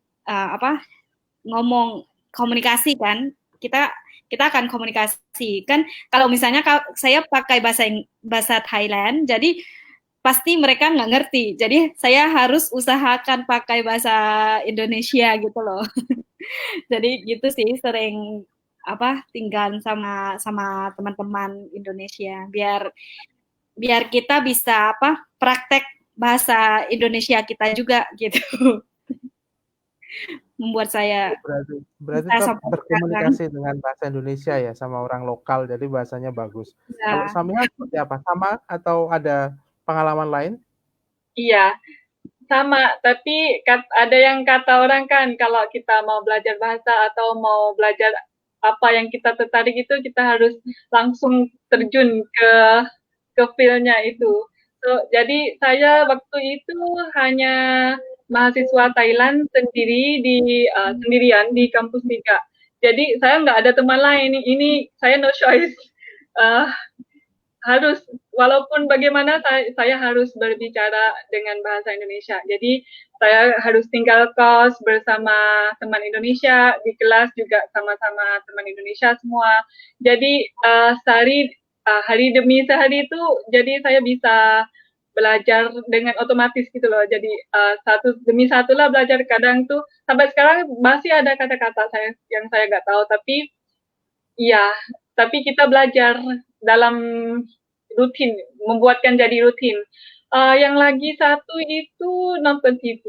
ngomong, komunikasi kan, kita akan komunikasi kan. Kalau misalnya saya pakai bahasa Thailand, jadi pasti mereka nggak ngerti. Jadi saya harus usahakan pakai bahasa Indonesia gitu loh. Jadi gitu sih, sering tinggal sama teman-teman Indonesia biar kita bisa praktek bahasa Indonesia kita juga gitu. Membuat saya berarti tetap berkomunikasi dengan bahasa Indonesia ya sama orang lokal, jadi bahasanya bagus. Ya. Kalau Samia seperti apa? Sama atau ada pengalaman lain? Iya, sama. Tapi ada yang kata orang kan, kalau kita mau belajar bahasa atau mau belajar apa yang kita tertarik itu, kita harus langsung terjun ke feel-nya itu. So, jadi saya waktu itu hanya mahasiswa Thailand sendirian di kampus 3. Jadi saya nggak ada teman lain. Ini saya no choice. Uh, harus walaupun bagaimana saya harus berbicara dengan bahasa Indonesia. Jadi saya harus tinggal kos bersama teman Indonesia, di kelas juga sama-sama teman Indonesia semua. Jadi hari demi sehari itu jadi saya bisa belajar dengan otomatis gitu loh. Jadi satu demi satu lah belajar. Kadang tuh sampai sekarang masih ada kata-kata saya yang saya nggak tahu, tapi iya, tapi kita belajar dalam rutin, membuatkan jadi rutin. Yang lagi satu itu nonton TV.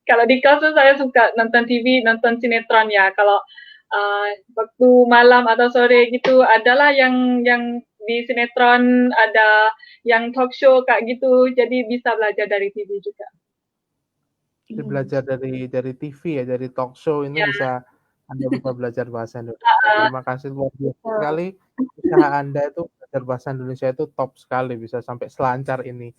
Kalau di kelas tuh saya suka nonton TV, nonton sinetron ya. Kalau waktu malam atau sore gitu, adalah yang di sinetron, ada yang talk show kayak gitu. Jadi bisa belajar dari TV juga. Jadi belajar dari TV ya, dari talk show ini bisa Anda bisa belajar bahasa Indonesia. Terima kasih luar biasa sekali. Usaha Anda itu belajar bahasa Indonesia itu top sekali, bisa sampai selancar ini.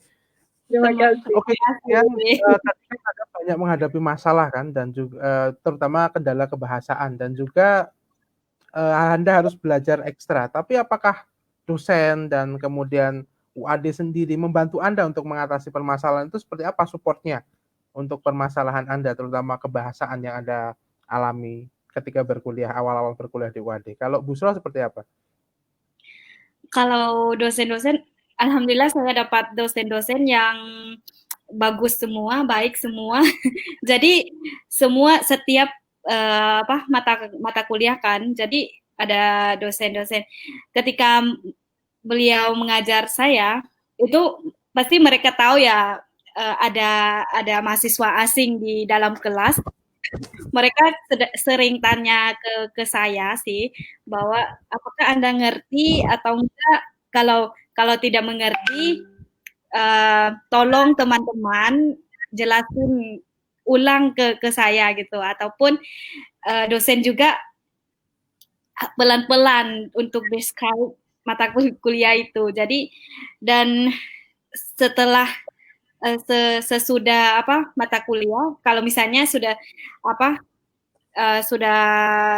Terima kasih. Oke, tadi kan Anda banyak menghadapi masalah kan, dan juga terutama kendala kebahasaan, dan juga Anda harus belajar ekstra. Tapi apakah dosen dan kemudian UAD sendiri membantu Anda untuk mengatasi permasalahan itu? Seperti apa supportnya untuk permasalahan Anda, terutama kebahasaan yang Anda alami ketika berkuliah, awal-awal berkuliah di UAD? Kalau Bu Sro seperti apa? Kalau dosen-dosen, alhamdulillah saya dapat dosen-dosen yang bagus semua, baik semua. Jadi setiap mata kuliah kan, jadi ada dosen-dosen. Ketika beliau mengajar saya, itu pasti mereka tahu ya ada mahasiswa asing di dalam kelas. Mereka sering tanya ke saya sih bahwa apakah Anda ngerti atau enggak. Kalau tidak mengerti, tolong teman-teman jelasin ulang ke saya gitu, ataupun dosen juga pelan-pelan untuk describe mata kuliah itu. Jadi dan setelah sesudah mata kuliah, kalau misalnya sudah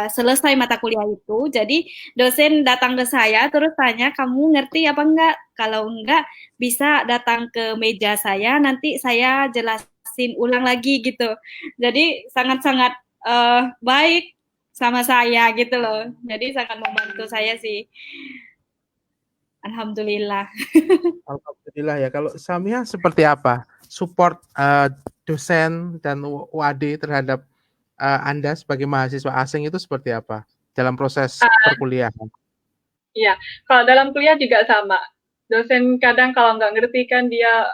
selesai mata kuliah itu, jadi dosen datang ke saya terus tanya, kamu ngerti apa enggak? Kalau enggak, bisa datang ke meja saya, nanti saya jelasin ulang lagi gitu. Jadi sangat-sangat baik sama saya gitu loh. Jadi sangat membantu saya sih. Alhamdulillah. Alhamdulillah ya. Kalau Samia seperti apa? Support dosen dan UAD terhadap Anda sebagai mahasiswa asing itu seperti apa dalam proses perkuliahan? Iya, kalau dalam kuliah juga sama. Dosen kadang kalau nggak ngerti kan dia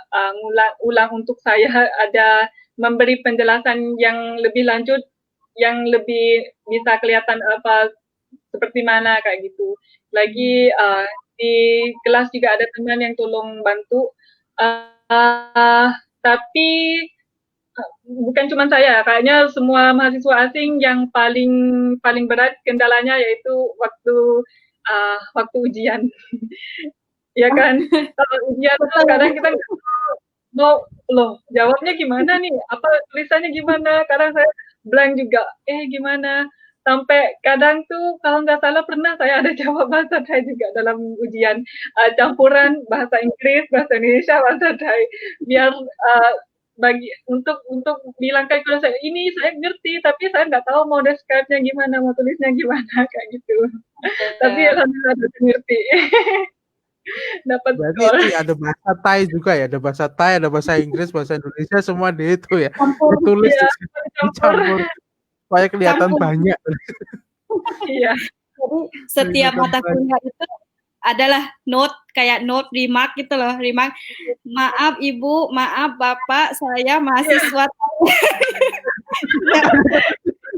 ulang untuk saya, ada memberi penjelasan yang lebih lanjut, yang lebih bisa kelihatan apa seperti mana kayak gitu. Lagi di kelas juga ada teman yang tolong bantu. Tapi bukan cuma saya, kayaknya semua mahasiswa asing yang paling berat kendalanya yaitu waktu ujian. Ya kan, kalau ujian tuh kadang kita mau loh jawabnya gimana nih, apa tulisannya gimana, kadang saya blank juga, gimana, sampai kadang tuh kalau nggak salah pernah saya ada jawab bahasa Thai juga dalam ujian, campuran bahasa Inggris, bahasa Indonesia, bahasa Thai, biar untuk bilang kayak kalau saya ini saya ngerti tapi saya nggak tahu mau describe-nya gimana, mau tulisnya gimana kayak gitu. Tapi alhamdulillah udah ngerti. Dapat Berarti skor. itu ada bahasa Thai juga ya, ada bahasa Thai, ada bahasa Inggris, bahasa Indonesia, semua di itu ya. Ditulis ya, dicampur supaya kelihatan banyak. Iya. Jadi setiap mata kuliah itu adalah kayak note remark gitu loh, remark. Maaf Ibu, maaf Bapak, saya mahasiswa.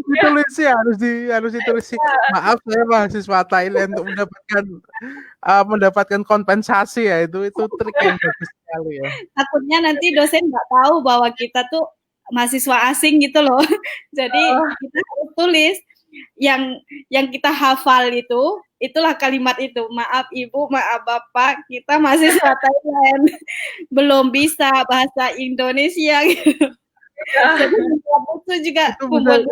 Ditulis ya, harus ditulis. Maaf saya mahasiswa Thailand untuk mendapatkan kompensasi ya, itu trik yang bagus sekali ya. Takutnya nanti dosen nggak tahu bahwa kita tuh mahasiswa asing gitu loh. Jadi kita harus tulis yang kita hafal itu, itulah kalimat itu. Maaf Ibu, maaf Bapak, kita mahasiswa Thailand, belum bisa bahasa Indonesia gitu. Jadi itu juga membuat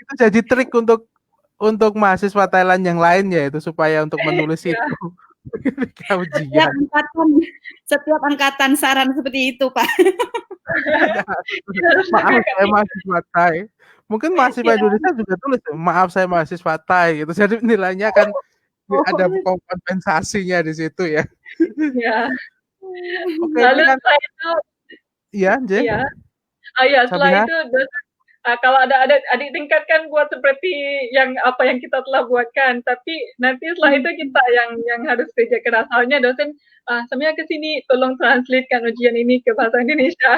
itu jadi trik untuk mahasiswa Thailand yang lain ya itu supaya untuk menulis Ya. itu ketika Setiap ujian. angkatan saran seperti itu, Pak. Maaf saya mahasiswa Thai. Mungkin mahasiswa Ya. Indonesia juga tulis maaf saya mahasiswa Thai gitu. Jadi nilainya kan ada kompensasinya di situ ya. Ya. Oke, ini Lalu kan setelah itu, iya, J. ya, ya setelah Sabiha. itu kalau ada adik tingkat kan buat seperti yang apa yang kita telah buatkan, tapi nanti setelah itu kita yang harus kerja keras. Soalnya dosen semuanya ke sini tolong translatekan ujian ini ke bahasa Indonesia.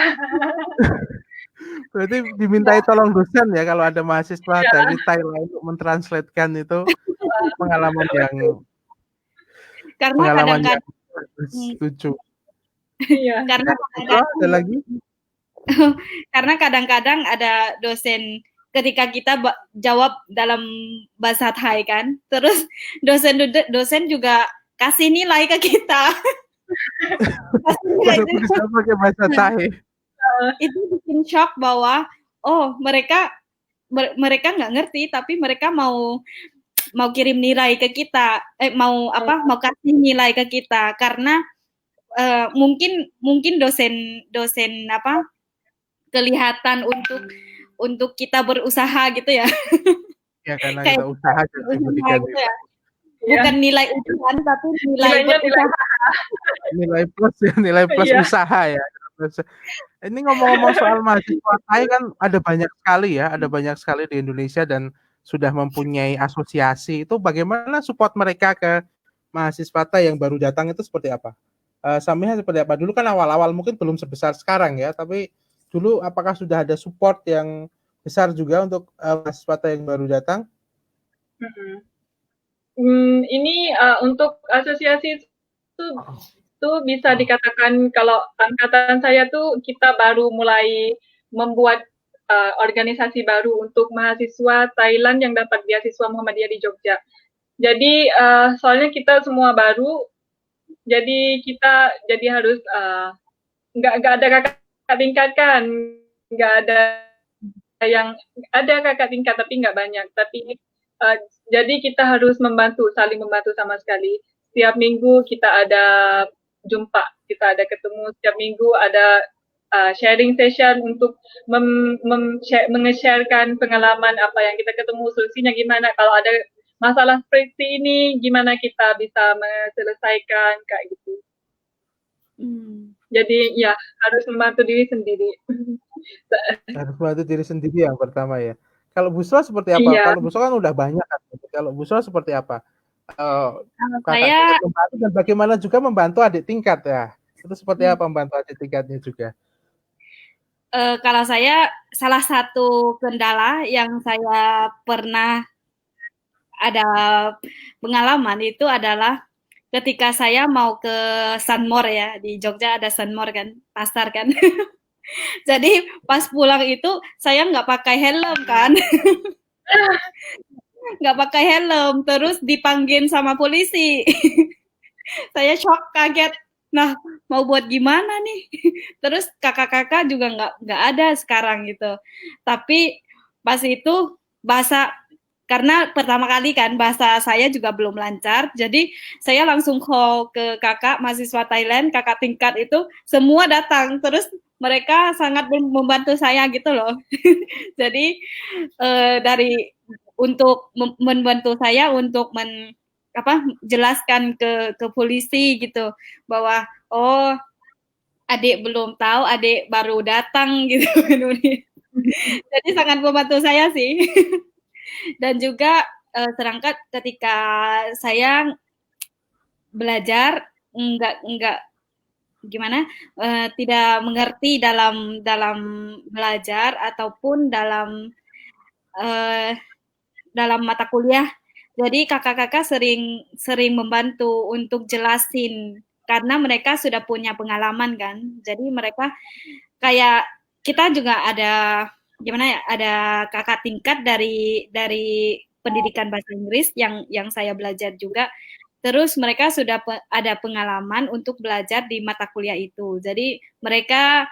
Berarti dimintai tolong dosen ya kalau ada mahasiswa Ya. dari Thailand untuk mentranslatekan itu pengalaman yang Karena kadang-kadang setuju. Iya. karena ada lagi? Karena kadang-kadang ada dosen ketika kita jawab dalam bahasa Thai kan, terus dosen juga kasih nilai ke kita. Kasih nilai bisa pakai bahasa Thai. Itu bikin shock bahwa oh mereka nggak ngerti tapi mereka mau kirim nilai ke kita, mau kasih nilai ke kita karena mungkin dosen kelihatan untuk kita berusaha gitu ya. Ya karena kita usaha jadi berikan gitu ya. Bukan nilai ujian tapi nilai plus ya, nilai plus usaha ya. Ini ngomong-ngomong soal mahasiswa Thai kan ada banyak sekali di Indonesia dan sudah mempunyai asosiasi. Itu bagaimana support mereka ke mahasiswa Thai yang baru datang itu seperti apa? Samiha seperti apa? Dulu kan awal-awal mungkin belum sebesar sekarang ya, tapi dulu apakah sudah ada support yang besar juga untuk mahasiswa Thai yang baru datang? Ini untuk asosiasi itu bisa dikatakan kalau angkatan saya tuh kita baru mulai membuat organisasi baru untuk mahasiswa Thailand yang dapat beasiswa Muhammadiyah di Jogja. Jadi soalnya kita semua baru, jadi kita harus nggak ada kakak tingkat kan, nggak ada yang ada kakak tingkat tapi nggak banyak. Tapi jadi kita harus saling membantu sama sekali. Setiap minggu kita ada jumpa, kita ada ketemu. Setiap minggu ada sharing session untuk menge-sharekan pengalaman apa yang kita ketemu, solusinya gimana. Kalau ada masalah seperti ini, gimana kita bisa menyelesaikan kayak gitu. Jadi ya harus membantu diri sendiri. Harus membantu diri sendiri yang pertama ya. Kalau Busra seperti apa? Iya. Kalau Busra kan udah banyak kan. Kalau Busra seperti apa? Saya membantu dan bagaimana juga membantu adik tingkat ya. Itu seperti apa membantu adik tingkatnya juga? Kalau saya salah satu kendala yang saya pernah ada pengalaman itu adalah ketika saya mau ke Sunmore ya, di Jogja ada Sunmore kan, pasar kan. Jadi pas pulang itu saya nggak pakai helm kan. Nggak pakai helm, terus dipanggil sama polisi. Saya shock, kaget. Nah, mau buat gimana nih? Terus kakak-kakak juga nggak ada sekarang gitu. Tapi pas itu karena pertama kali kan bahasa saya juga belum lancar, jadi saya langsung call ke kakak mahasiswa Thailand, kakak tingkat itu semua datang, terus mereka sangat membantu saya gitu loh. Jadi untuk membantu saya untuk jelaskan ke polisi gitu bahwa oh adik belum tahu, adik baru datang gitu. Jadi sangat membantu saya sih. Dan juga sedangkan ketika saya belajar tidak mengerti dalam belajar ataupun dalam mata kuliah. Jadi kakak-kakak sering membantu untuk jelasin karena mereka sudah punya pengalaman kan. Jadi mereka kayak kita juga ada kakak tingkat dari pendidikan bahasa Inggris yang saya belajar juga. Terus mereka sudah ada pengalaman untuk belajar di mata kuliah itu. Jadi mereka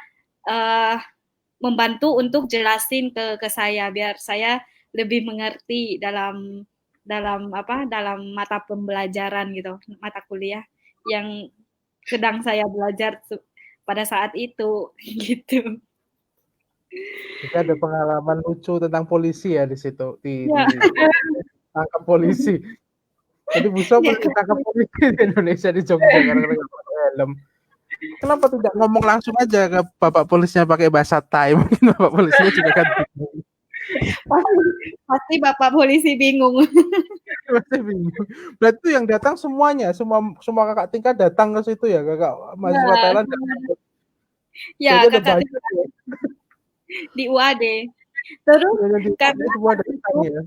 membantu untuk jelasin ke saya biar saya lebih mengerti dalam dalam mata pembelajaran gitu, mata kuliah yang sedang saya belajar pada saat itu gitu. Jadi ada pengalaman lucu tentang polisi ya di situ, Ya, tangkap polisi. Jadi Busro ya pernah ditangkap polisi di Indonesia di Jogja karena nggak pakai helm. Kenapa tidak ngomong langsung aja ke bapak polisinya pakai bahasa Thai? Mungkin bapak polisinya juga kan bingung. pasti bapak polisi bingung. Masih bingung. Berarti itu yang datang semuanya, semua kakak tingkat datang ke situ ya, kakak mahasiswa Ya, Thailand. ya Jadi ada kakak banyak ya. di UAD. Terus Yang di karena semua pas datang itu, ya.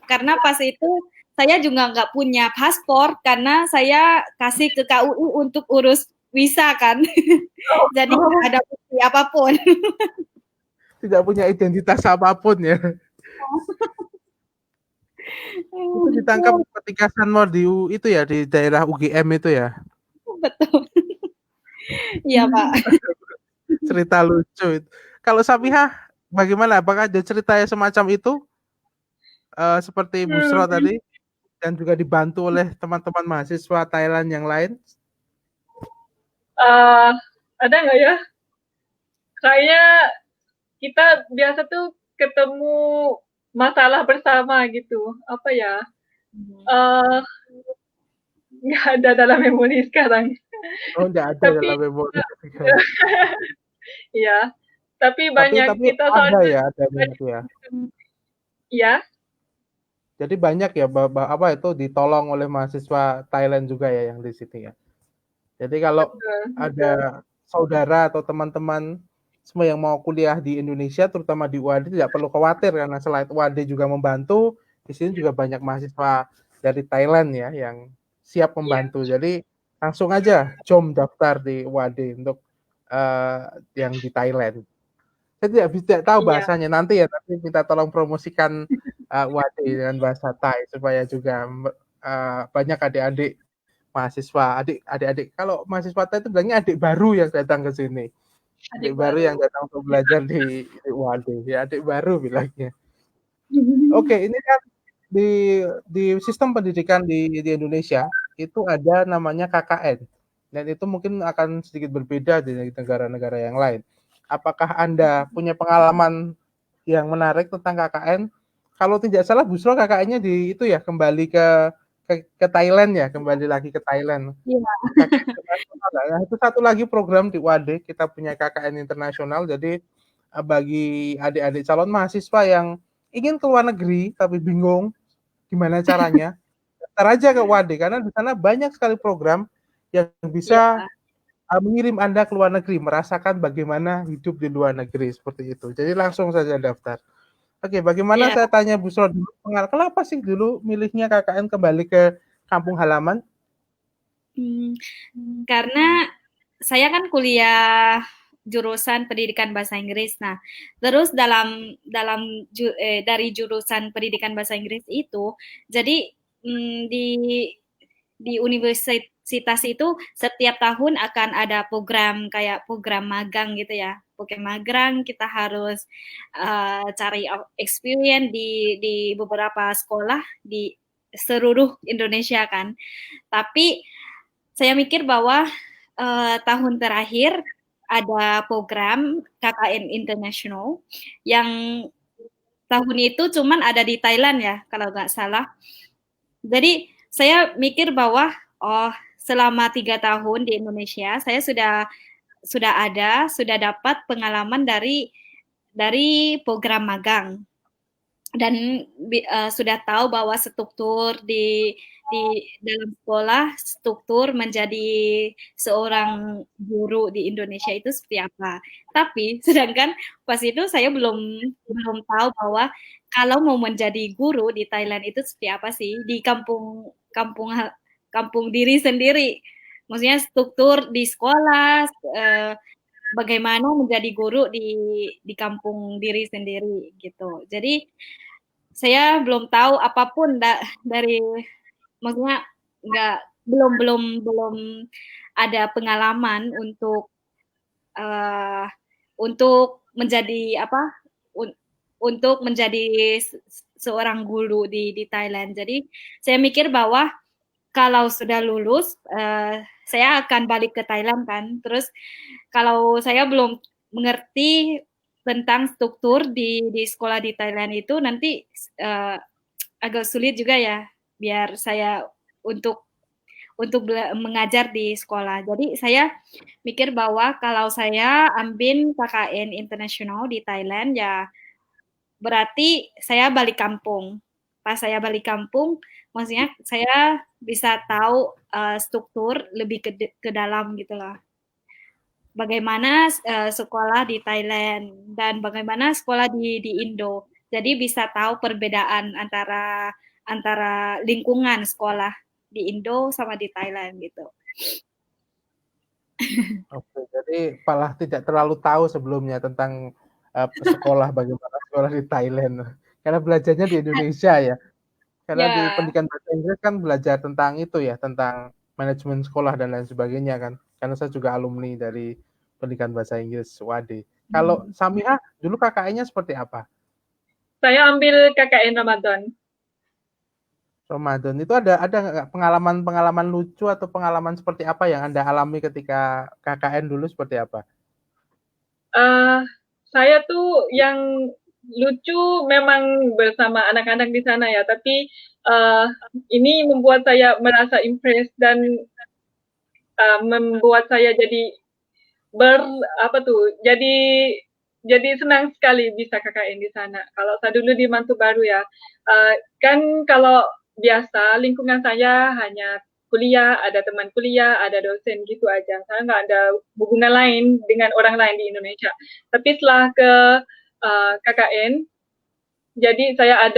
karena pas itu saya juga nggak punya paspor karena saya kasih ke KUI untuk urus visa kan. Jadi nggak ada bukti apapun. Tidak punya identitas apapun ya. Itu ditangkap ketika Sanmor di itu ya, di daerah UGM itu ya. Betul. Iya, Pak. Cerita lucu itu. Kalau Samihah bagaimana? Apakah ada cerita yang semacam itu seperti Busro Hmm, tadi dan juga dibantu oleh teman-teman mahasiswa Thailand yang lain? ada nggak ya? Kayaknya kita biasa tuh ketemu masalah bersama gitu. Apa ya? Eh, nggak ada dalam memori sekarang. Oh, enggak ada Tapi dalam memori. ya, tapi Tapi banyak tapi kita ada soalnya ya, ada banyak, banyak ya. ya, Jadi banyak ya apa itu ditolong oleh mahasiswa Thailand juga ya yang di sini ya. Jadi kalau betul, betul. ada saudara atau teman-teman semua yang mau kuliah di Indonesia, terutama di UAD, tidak perlu khawatir karena selain UAD juga membantu, di sini juga banyak mahasiswa dari Thailand ya yang siap Iya, membantu. Jadi langsung aja jom daftar di UAD untuk yang di Thailand. Saya tidak tahu iya, bahasanya nanti ya, tapi minta tolong promosikan UAD dengan bahasa Thai supaya juga banyak adik-adik mahasiswa, adik-adik. Kalau mahasiswa Thai itu bilangnya adik baru yang datang ke sini. Adik adik baru yang baru. datang untuk belajar di UAD. Ya, adik baru bilangnya. Oke, ini kan di sistem pendidikan di Indonesia itu ada namanya KKN. Dan itu mungkin akan sedikit berbeda di negara-negara yang lain. Apakah Anda punya pengalaman yang menarik tentang KKN? Kalau tidak salah Busro KKN-nya di itu ya kembali ke Thailand ya, kembali lagi ke Thailand. Iya. KKN internasional. Nah, itu satu lagi program di UAD, kita punya KKN internasional. Jadi bagi adik-adik calon mahasiswa yang ingin ke luar negeri tapi bingung gimana caranya, daftar aja ke UAD karena di sana banyak sekali program yang bisa Iya. mengirim Anda ke luar negeri, merasakan bagaimana hidup di luar negeri seperti itu. Jadi langsung saja daftar. Oke, bagaimana Iya. saya tanya Bu Sro dulu, kenapa sih dulu milihnya KKN kembali ke kampung halaman? Karena saya kan kuliah jurusan pendidikan bahasa Inggris. Nah, terus dari jurusan pendidikan bahasa Inggris itu, jadi di universitas itu setiap tahun akan ada program kayak program magang gitu ya. Program magang kita harus cari experience di beberapa sekolah di seluruh Indonesia kan. Tapi saya mikir bahwa tahun terakhir ada program KKN International yang tahun itu cuman ada di Thailand ya, kalau nggak salah. Jadi saya mikir bahwa oh selama 3 tahun di Indonesia saya sudah dapat pengalaman dari program magang dan sudah tahu bahwa struktur di dalam sekolah, struktur menjadi seorang guru di Indonesia itu seperti apa. Tapi sedangkan pas itu saya belum tahu bahwa kalau mau menjadi guru di Thailand itu seperti apa sih di kampung kampung kampung diri sendiri. Maksudnya struktur di sekolah, bagaimana menjadi guru di kampung diri sendiri gitu. Jadi saya belum tahu apapun dari maksudnya nggak belum ada pengalaman uh, untuk menjadi apa untuk menjadi seorang guru di Thailand. Jadi saya mikir bahwa kalau sudah lulus, saya akan balik ke Thailand kan. Terus kalau saya belum mengerti tentang struktur di sekolah di Thailand itu nanti agak sulit juga ya biar saya untuk mengajar di sekolah. Jadi saya mikir bahwa kalau saya ambil KKN internasional di Thailand ya berarti saya balik kampung. Pas saya balik kampung, maksudnya saya bisa tahu struktur lebih ke dalam gitu lah. Bagaimana sekolah di Thailand dan bagaimana sekolah di Indo. Jadi bisa tahu perbedaan antara lingkungan sekolah di Indo sama di Thailand gitu. Oke, jadi malah tidak terlalu tahu sebelumnya tentang bagaimana sekolah di Thailand. Karena belajarnya di Indonesia ya. Karena di Ya, pendidikan bahasa Inggris kan belajar tentang itu ya, tentang manajemen sekolah dan lain sebagainya kan. Karena saya juga alumni dari pendidikan bahasa Inggris UAD. Kalau Samiha dulu KKN-nya seperti apa? Saya ambil KKN Ramadan. Ramadan itu ada nggak pengalaman lucu atau pengalaman seperti apa yang Anda alami ketika KKN dulu seperti apa? Saya tuh yang lucu memang bersama anak-anak di sana ya, tapi ini membuat saya merasa impress dan membuat saya jadi jadi senang sekali bisa KKN di sana. Kalau saya dulu di Mantu Baru ya, kan kalau biasa lingkungan saya hanya kuliah, ada teman kuliah, ada dosen gitu aja. Saya nggak ada hubungan lain dengan orang lain di Indonesia. Tapi setelah ke KKN, jadi saya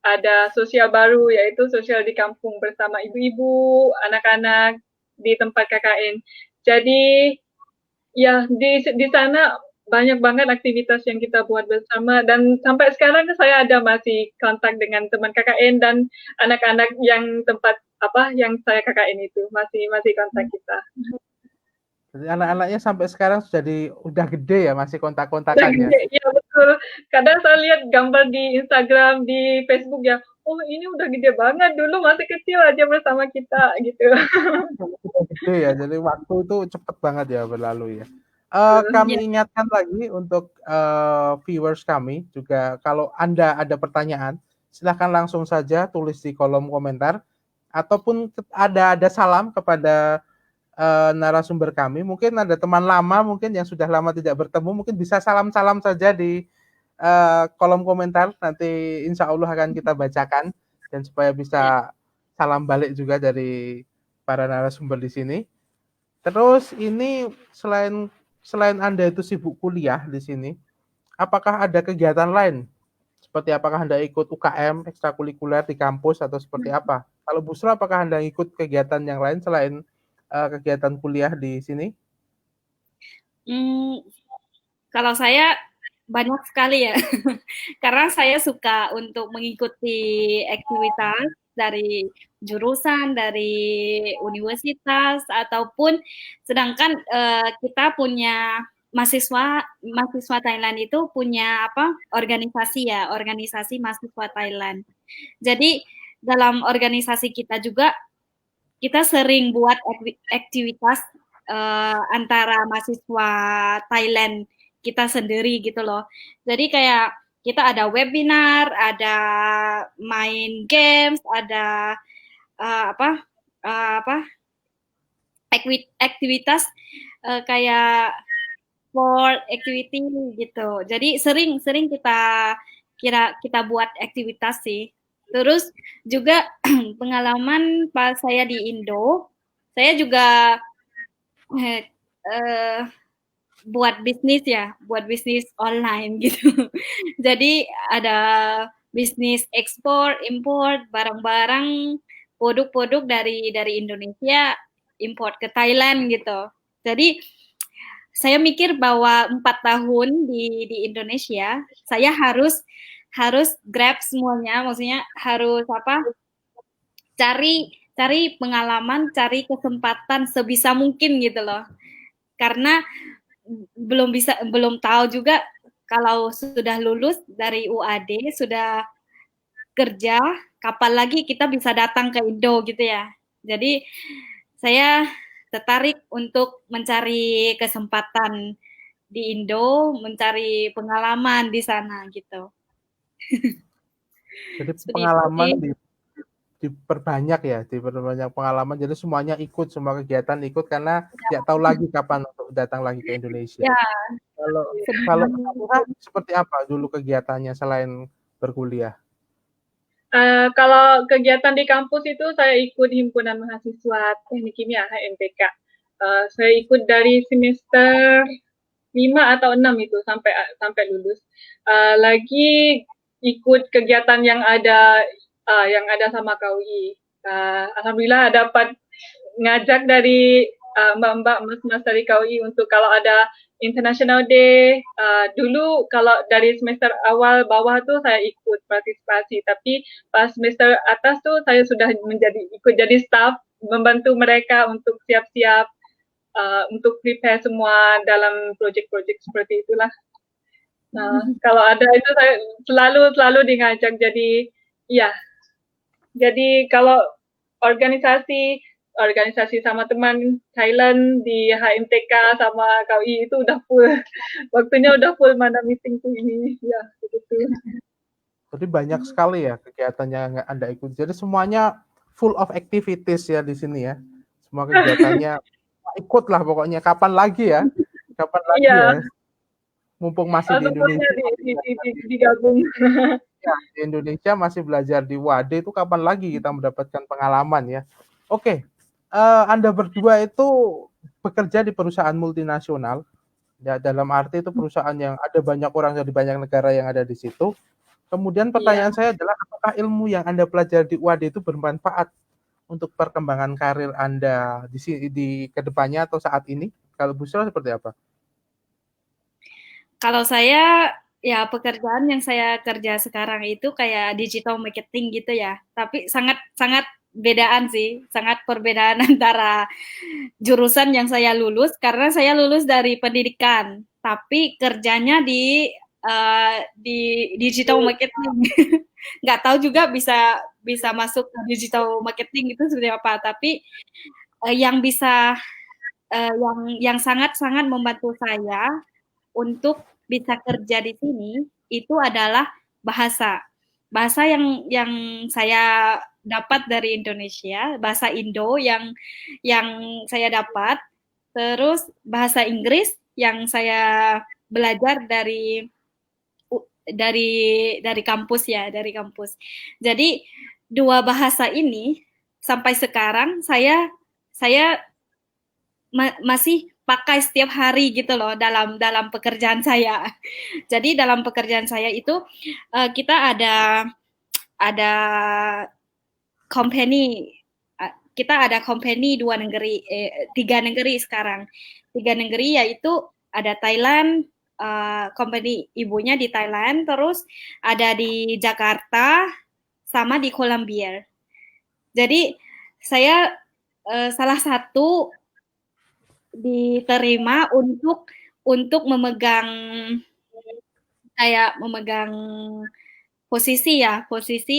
ada sosial baru yaitu sosial di kampung bersama ibu-ibu, anak-anak di tempat KKN. Jadi ya di sana banyak banget aktivitas yang kita buat bersama dan sampai sekarang saya ada masih kontak dengan teman KKN dan anak-anak yang tempat yang saya KKN itu masih kontak kita. Jadi anak-anaknya sampai sekarang udah gede ya masih kontak-kontakan ya. Iya betul. Kadang saya lihat gambar di Instagram, di Facebook ya, oh ini udah gede banget, dulu masih kecil aja bersama kita gitu. Gede ya, jadi waktu itu cepet banget ya berlalu ya. Kami ingatkan lagi untuk viewers kami juga, kalau Anda ada pertanyaan, silahkan langsung saja tulis di kolom komentar ataupun ada salam kepada narasumber kami. Mungkin ada teman lama mungkin yang sudah lama tidak bertemu, mungkin bisa salam-salam saja di kolom komentar. Nanti insya Allah akan kita bacakan dan supaya bisa salam balik juga dari para narasumber di sini. Terus ini selain Anda itu sibuk kuliah di sini, apakah ada kegiatan lain? Seperti apakah Anda ikut UKM, ekstrakurikuler di kampus atau seperti apa? Kalau Busra, apakah Anda ikut kegiatan yang lain selain kegiatan kuliah di sini? Kalau saya banyak sekali ya, karena saya suka untuk mengikuti aktivitas dari jurusan, dari universitas, ataupun sedangkan kita punya mahasiswa Thailand itu punya organisasi mahasiswa Thailand. Jadi dalam organisasi kita juga kita sering buat aktivitas antara mahasiswa Thailand kita sendiri gitu loh. Jadi kayak kita ada webinar, ada main games, ada aktivitas kayak sport activity gitu. Jadi sering kita buat aktivitas sih. Terus juga pengalaman pas saya di Indo, saya juga buat bisnis online gitu. Jadi ada bisnis ekspor, import barang-barang, produk-produk dari Indonesia import ke Thailand gitu. Jadi saya mikir bahwa 4 tahun di Indonesia, saya harus grab semuanya, maksudnya harus cari pengalaman, cari kesempatan sebisa mungkin gitu loh. Karena belum tahu juga kalau sudah lulus dari UAD, sudah kerja, kapan lagi kita bisa datang ke Indo gitu ya. Jadi saya tertarik untuk mencari kesempatan di Indo, mencari pengalaman di sana gitu. Jadi Seperti itu sih. pengalaman diperbanyak ya, diperbanyak pengalaman. Jadi semuanya ikut, semua kegiatan ikut karena tidak tahu lagi kapan untuk datang lagi ke Indonesia. Ya, Kalau kalau sebenarnya Kak, seperti apa dulu kegiatannya selain berkuliah? Kalau kegiatan di kampus itu saya ikut himpunan mahasiswa teknik kimia HMTK. Saya ikut dari semester 5 atau 6 itu sampai sampai lulus. Lagi ikut kegiatan yang ada sama KUI. Alhamdulillah dapat ngajak dari mbak-mbak mas-mas dari KUI untuk kalau ada International Day. Dulu kalau dari semester awal bawah tuh saya ikut partisipasi, tapi pas semester atas tuh saya sudah ikut jadi staff, membantu mereka untuk siap-siap untuk prepare semua dalam project-project seperti itulah. Nah, kalau ada itu saya selalu diajak. Jadi ya, jadi kalau organisasi sama teman Thailand di HMTK sama KUI itu udah full, waktunya udah full mana meeting tuh ini, ya begitu. Jadi banyak sekali ya kegiatan yang Anda ikut. Jadi semuanya full of activities ya di sini ya. Semua kegiatannya ikut lah pokoknya. Kapan lagi ya? Kapan lagi ya? Iya, Mumpung masih di semuanya Indonesia, digabung. ya, di Indonesia masih belajar di WAD itu kapan lagi kita mendapatkan pengalaman ya? Oke, Anda berdua itu bekerja di perusahaan multinasional. Ya, dalam arti itu perusahaan yang ada banyak orang dari banyak negara yang ada di situ. Kemudian Iya. pertanyaan saya adalah apakah ilmu yang Anda pelajari di UAD itu bermanfaat untuk perkembangan karir Anda di kedepannya atau saat ini? Kalau Busra seperti apa? Kalau saya ya pekerjaan yang saya kerja sekarang itu kayak digital marketing gitu ya. Tapi sangat sangat bedaan sih, sangat perbedaan antara jurusan yang saya lulus karena saya lulus dari pendidikan, tapi kerjanya di digital marketing. Nggak tahu juga bisa bisa masuk ke digital marketing itu seperti apa, tapi yang bisa yang sangat-sangat membantu saya untuk bisa kerja di sini itu adalah bahasa. Bahasa yang saya dapat dari Indonesia, bahasa Indo yang saya dapat, terus bahasa Inggris yang saya belajar dari kampus ya, dari kampus. Jadi dua bahasa ini sampai sekarang saya masih pakai setiap hari gitu loh dalam pekerjaan saya. Jadi dalam pekerjaan saya itu kita ada company kita ada company tiga negeri sekarang. Tiga negeri yaitu ada Thailand, company ibunya di Thailand, terus ada di Jakarta sama di Kolombia. Jadi saya salah satu diterima untuk memegang posisi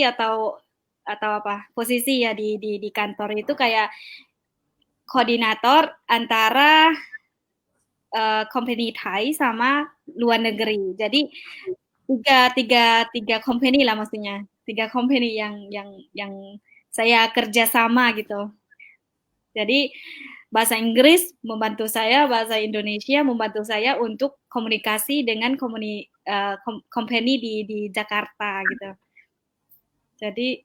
atau apa posisi ya di kantor itu kayak koordinator antara company Thai sama luar negeri. Jadi tiga company lah maksudnya, tiga company yang saya kerjasama gitu. Jadi bahasa Inggris membantu saya, bahasa Indonesia membantu saya untuk komunikasi dengan company di Jakarta gitu. Jadi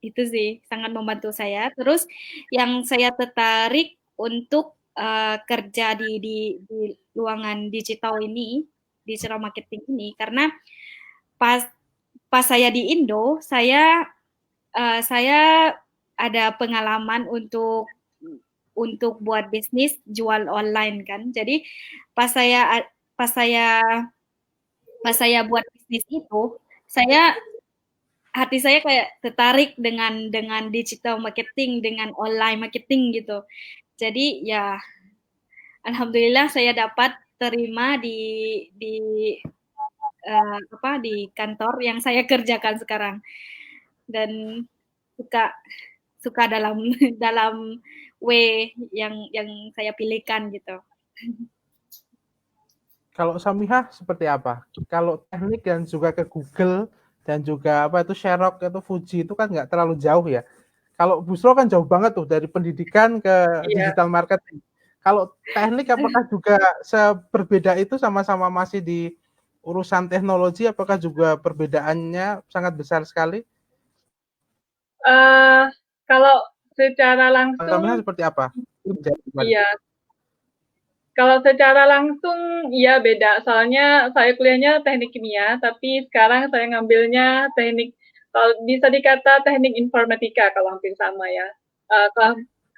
itu sih sangat membantu saya. Terus yang saya tertarik untuk kerja di ruangan digital ini, digital marketing ini, karena pas saya di Indo, saya ada pengalaman untuk buat bisnis jual online kan. Jadi pas saya pas saya pas saya buat bisnis itu, hati saya kayak tertarik dengan digital marketing, dengan online marketing gitu. Jadi ya alhamdulillah saya dapat terima di di kantor yang saya kerjakan sekarang, dan suka dalam dalam way yang saya pilihkan gitu. Kalau Samihah seperti apa? Kalau teknik dan juga ke Google dan juga apa itu Xerox itu Fuji itu kan nggak terlalu jauh ya. Kalau Busro kan jauh banget tuh dari pendidikan ke Iya. digital marketing. Kalau teknik apakah juga berbeda itu, sama-sama masih di urusan teknologi, apakah juga perbedaannya sangat besar sekali? Kalau secara Samihah langsung, seperti apa? iya. Kalau secara langsung, iya beda. Soalnya saya kuliahnya teknik kimia, tapi sekarang saya ngambilnya teknik, kalau bisa dikata teknik informatika kalau hampir sama ya.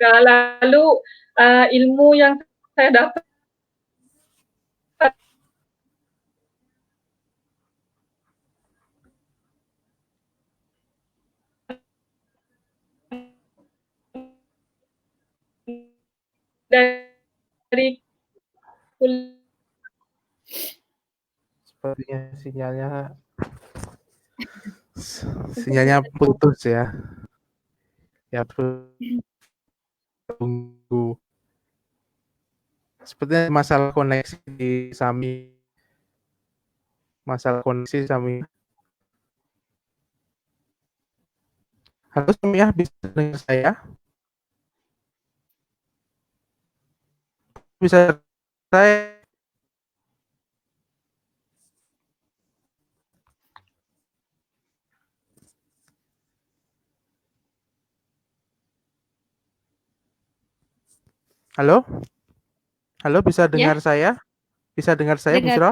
Lalu ilmu yang saya dapat dari kuliah Sepertinya sinyalnya putus ya. Ya, tunggu. Sepertinya masalah koneksi di Sami. Masalah koneksi Sami. Halo Samihah, bisa dengar saya? Bisa saya? Halo? Halo, bisa dengar Ya, saya? Bisa dengar saya, dengar, Busro?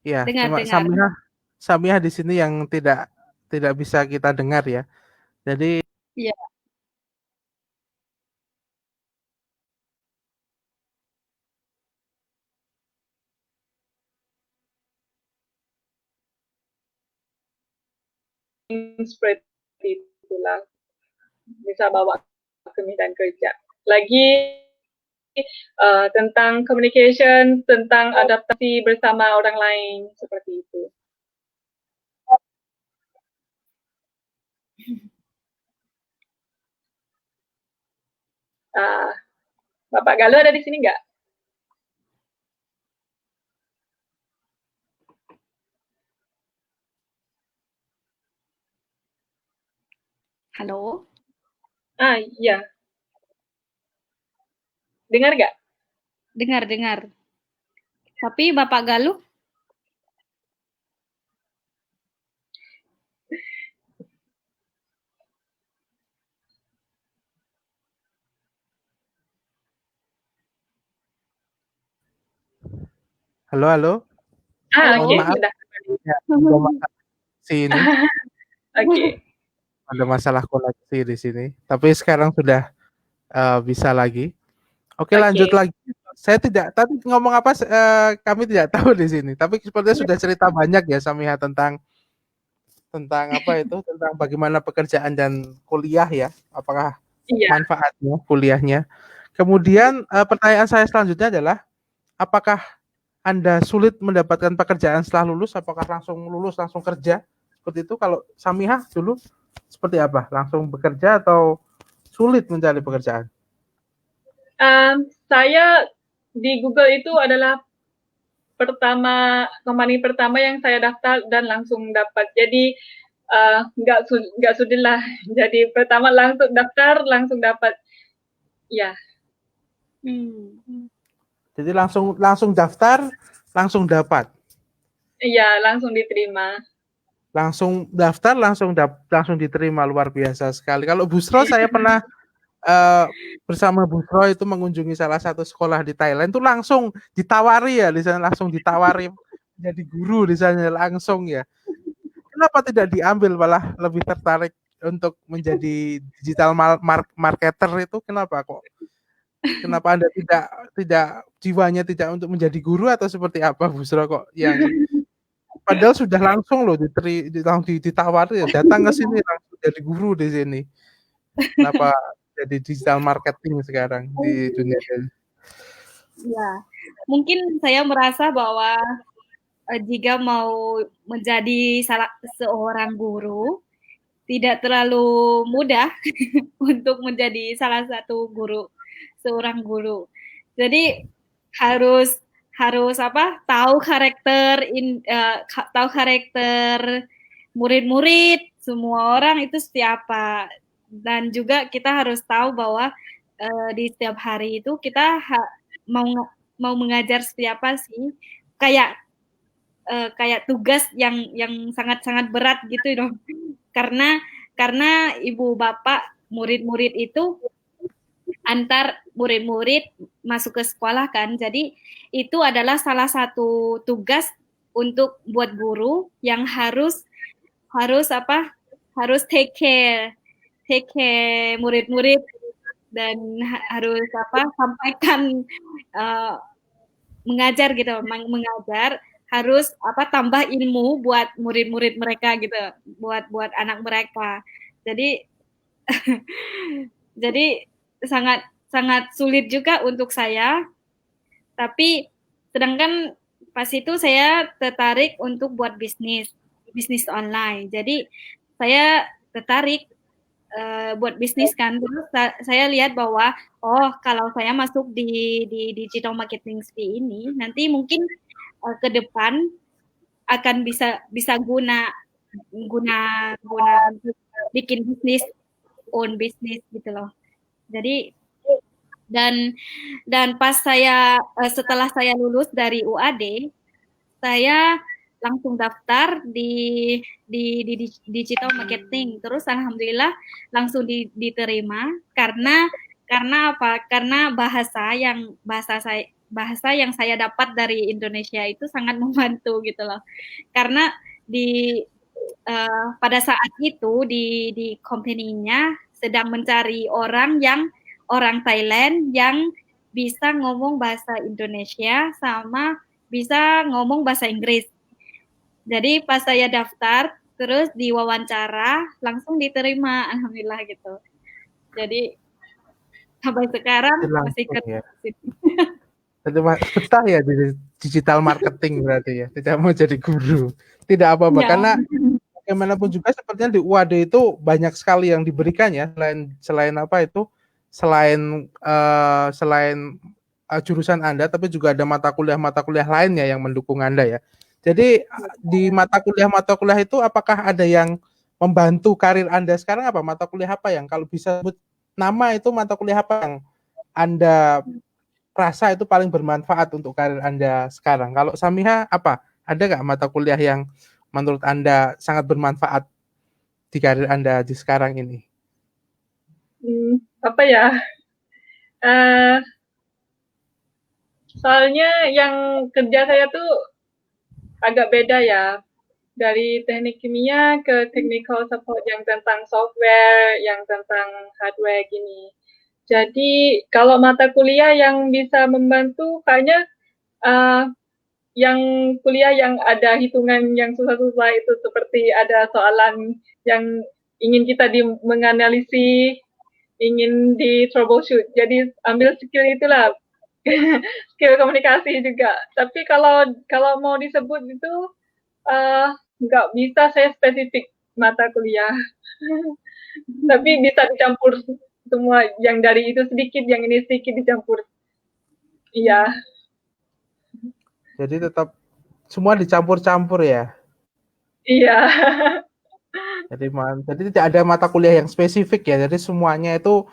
Iya, cuma dengar. Samihah di sini yang tidak bisa kita dengar ya. Jadi Iya. seperti itulah bisa bawa ke medan kerja. Lagi tentang communication, tentang adaptasi bersama orang lain, seperti itu. Bapak Galuh ada di sini nggak? Halo, Iya. Dengar nggak? dengar. Tapi Bapak Galuh, halo, halo. Mohon Oke, halo. maaf sudah. ya, ada masalah sini, Oke, ada masalah koneksi di sini. Tapi sekarang sudah bisa lagi. Oke, lanjut oke. lagi. Saya tidak tadi ngomong apa, kami tidak tahu di sini. Tapi sepertinya sudah cerita banyak ya Samihah tentang apa itu, tentang bagaimana pekerjaan dan kuliah ya. Apakah Iya. manfaatnya kuliahnya. Kemudian pertanyaan saya selanjutnya adalah, apakah Anda sulit mendapatkan pekerjaan setelah lulus? Apakah langsung lulus langsung kerja? Seperti itu. Kalau Samihah dulu seperti apa? Langsung bekerja atau sulit mencari pekerjaan? Saya di Google itu adalah company pertama yang saya daftar dan langsung dapat. Jadi nggak sulit lah. Jadi pertama langsung daftar, langsung dapat. Ya. Jadi langsung daftar, langsung dapat. Iya, langsung diterima. Langsung daftar, langsung diterima, luar biasa sekali. Kalau Busro, saya pernah bersama Busro itu mengunjungi salah satu sekolah di Thailand, itu langsung ditawari ya, di sana langsung ditawari jadi guru di sana langsung ya. Kenapa tidak diambil, malah lebih tertarik untuk menjadi digital marketer itu? Kenapa kok? Kenapa Anda tidak jiwanya tidak untuk menjadi guru atau seperti apa, Busro, kok yang padahal sudah langsung loh ditawari ya, datang ke sini langsung jadi guru di sini. Kenapa jadi digital marketing sekarang di dunia ini? Ya, mungkin saya merasa bahwa jika mau menjadi seorang guru tidak terlalu mudah untuk menjadi salah satu seorang guru. Jadi harus harus apa? Tahu karakter murid-murid semua orang itu siapa, dan juga kita harus tahu bahwa di setiap hari itu kita mau mau mengajar siapa sih, kayak kayak tugas yang sangat-sangat berat gitu dong. Karena ibu bapak murid-murid itu antar murid-murid masuk ke sekolah kan. Jadi itu adalah salah satu tugas untuk buat guru yang harus harus apa? Harus take care murid-murid, dan harus apa? Sampaikan mengajar gitu, mengajar harus apa, tambah ilmu buat murid-murid mereka gitu, buat anak mereka. Jadi jadi sangat sangat sulit juga untuk saya, tapi sedangkan pas itu saya tertarik untuk buat bisnis online. Jadi saya tertarik buat bisnis kan. Terus saya lihat bahwa oh, kalau saya masuk di digital marketing seperti ini, nanti mungkin ke depan akan bisa guna untuk bikin own bisnis gitu loh. Jadi dan pas setelah saya lulus dari UAD, saya langsung daftar di digital marketing. Terus alhamdulillah langsung diterima karena apa? Karena bahasa yang saya dapat dari Indonesia itu sangat membantu gitu loh. Karena pada saat itu di company-nya sedang mencari orang Thailand yang bisa ngomong bahasa Indonesia sama bisa ngomong bahasa Inggris. Jadi pas saya daftar, terus diwawancara, langsung diterima, alhamdulillah gitu. Jadi sampai sekarang masih kerja. Jadi betah ya di digital marketing berarti ya, tidak mau jadi guru. Tidak apa-apa, karena bagaimanapun juga sepertinya di UAD itu banyak sekali yang diberikan ya, selain apa itu, selain jurusan Anda, tapi juga ada mata kuliah lainnya yang mendukung Anda ya. Jadi di mata kuliah itu apakah ada yang membantu karir Anda sekarang? Apa mata kuliah apa yang kalau bisa sebut nama itu, mata kuliah apa yang Anda rasa itu paling bermanfaat untuk karir Anda sekarang? Kalau Samiha apa? Ada nggak mata kuliah yang menurut Anda sangat bermanfaat di karir Anda di sekarang ini? Apa ya? Soalnya yang kerja saya tuh agak beda ya. Dari teknik kimia ke technical support yang tentang software, yang tentang hardware gini. Jadi kalau mata kuliah yang bisa membantu kayaknya yang kuliah yang ada hitungan yang susah-susah itu, seperti ada soalan yang ingin kita menganalisis, ingin di troubleshoot. Jadi ambil skill itulah, skill komunikasi juga. Tapi kalau mau disebut itu nggak bisa saya spesifik mata kuliah. Tapi bisa dicampur semua, yang dari itu sedikit, yang ini sedikit dicampur. Iya. Jadi tetap semua dicampur-campur ya? Iya. Jadi tidak ada mata kuliah yang spesifik ya, jadi semuanya itu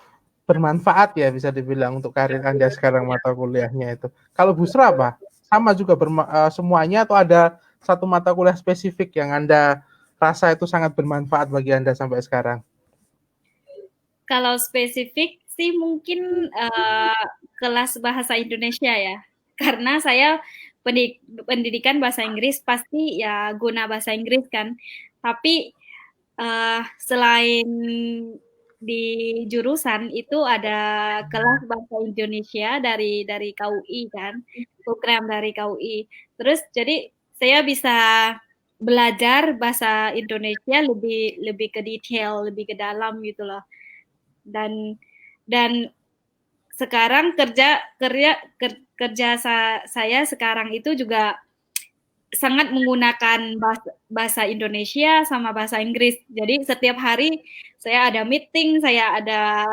bermanfaat ya, bisa dibilang untuk karir Anda sekarang mata kuliahnya itu. Kalau Busra apa? Sama juga semuanya atau ada satu mata kuliah spesifik yang Anda rasa itu sangat bermanfaat bagi Anda sampai sekarang? Kalau spesifik sih mungkin kelas bahasa Indonesia ya. Karena saya pendidikan bahasa Inggris, pasti ya guna bahasa Inggris kan. Tapi selain di jurusan itu ada kelas bahasa Indonesia dari KUI kan, program dari KUI. Terus jadi saya bisa belajar bahasa Indonesia lebih ke detail, lebih ke dalam gitu loh. Dan sekarang kerja saya sekarang itu juga sangat menggunakan bahasa Indonesia sama bahasa Inggris. Jadi setiap hari saya ada meeting, saya ada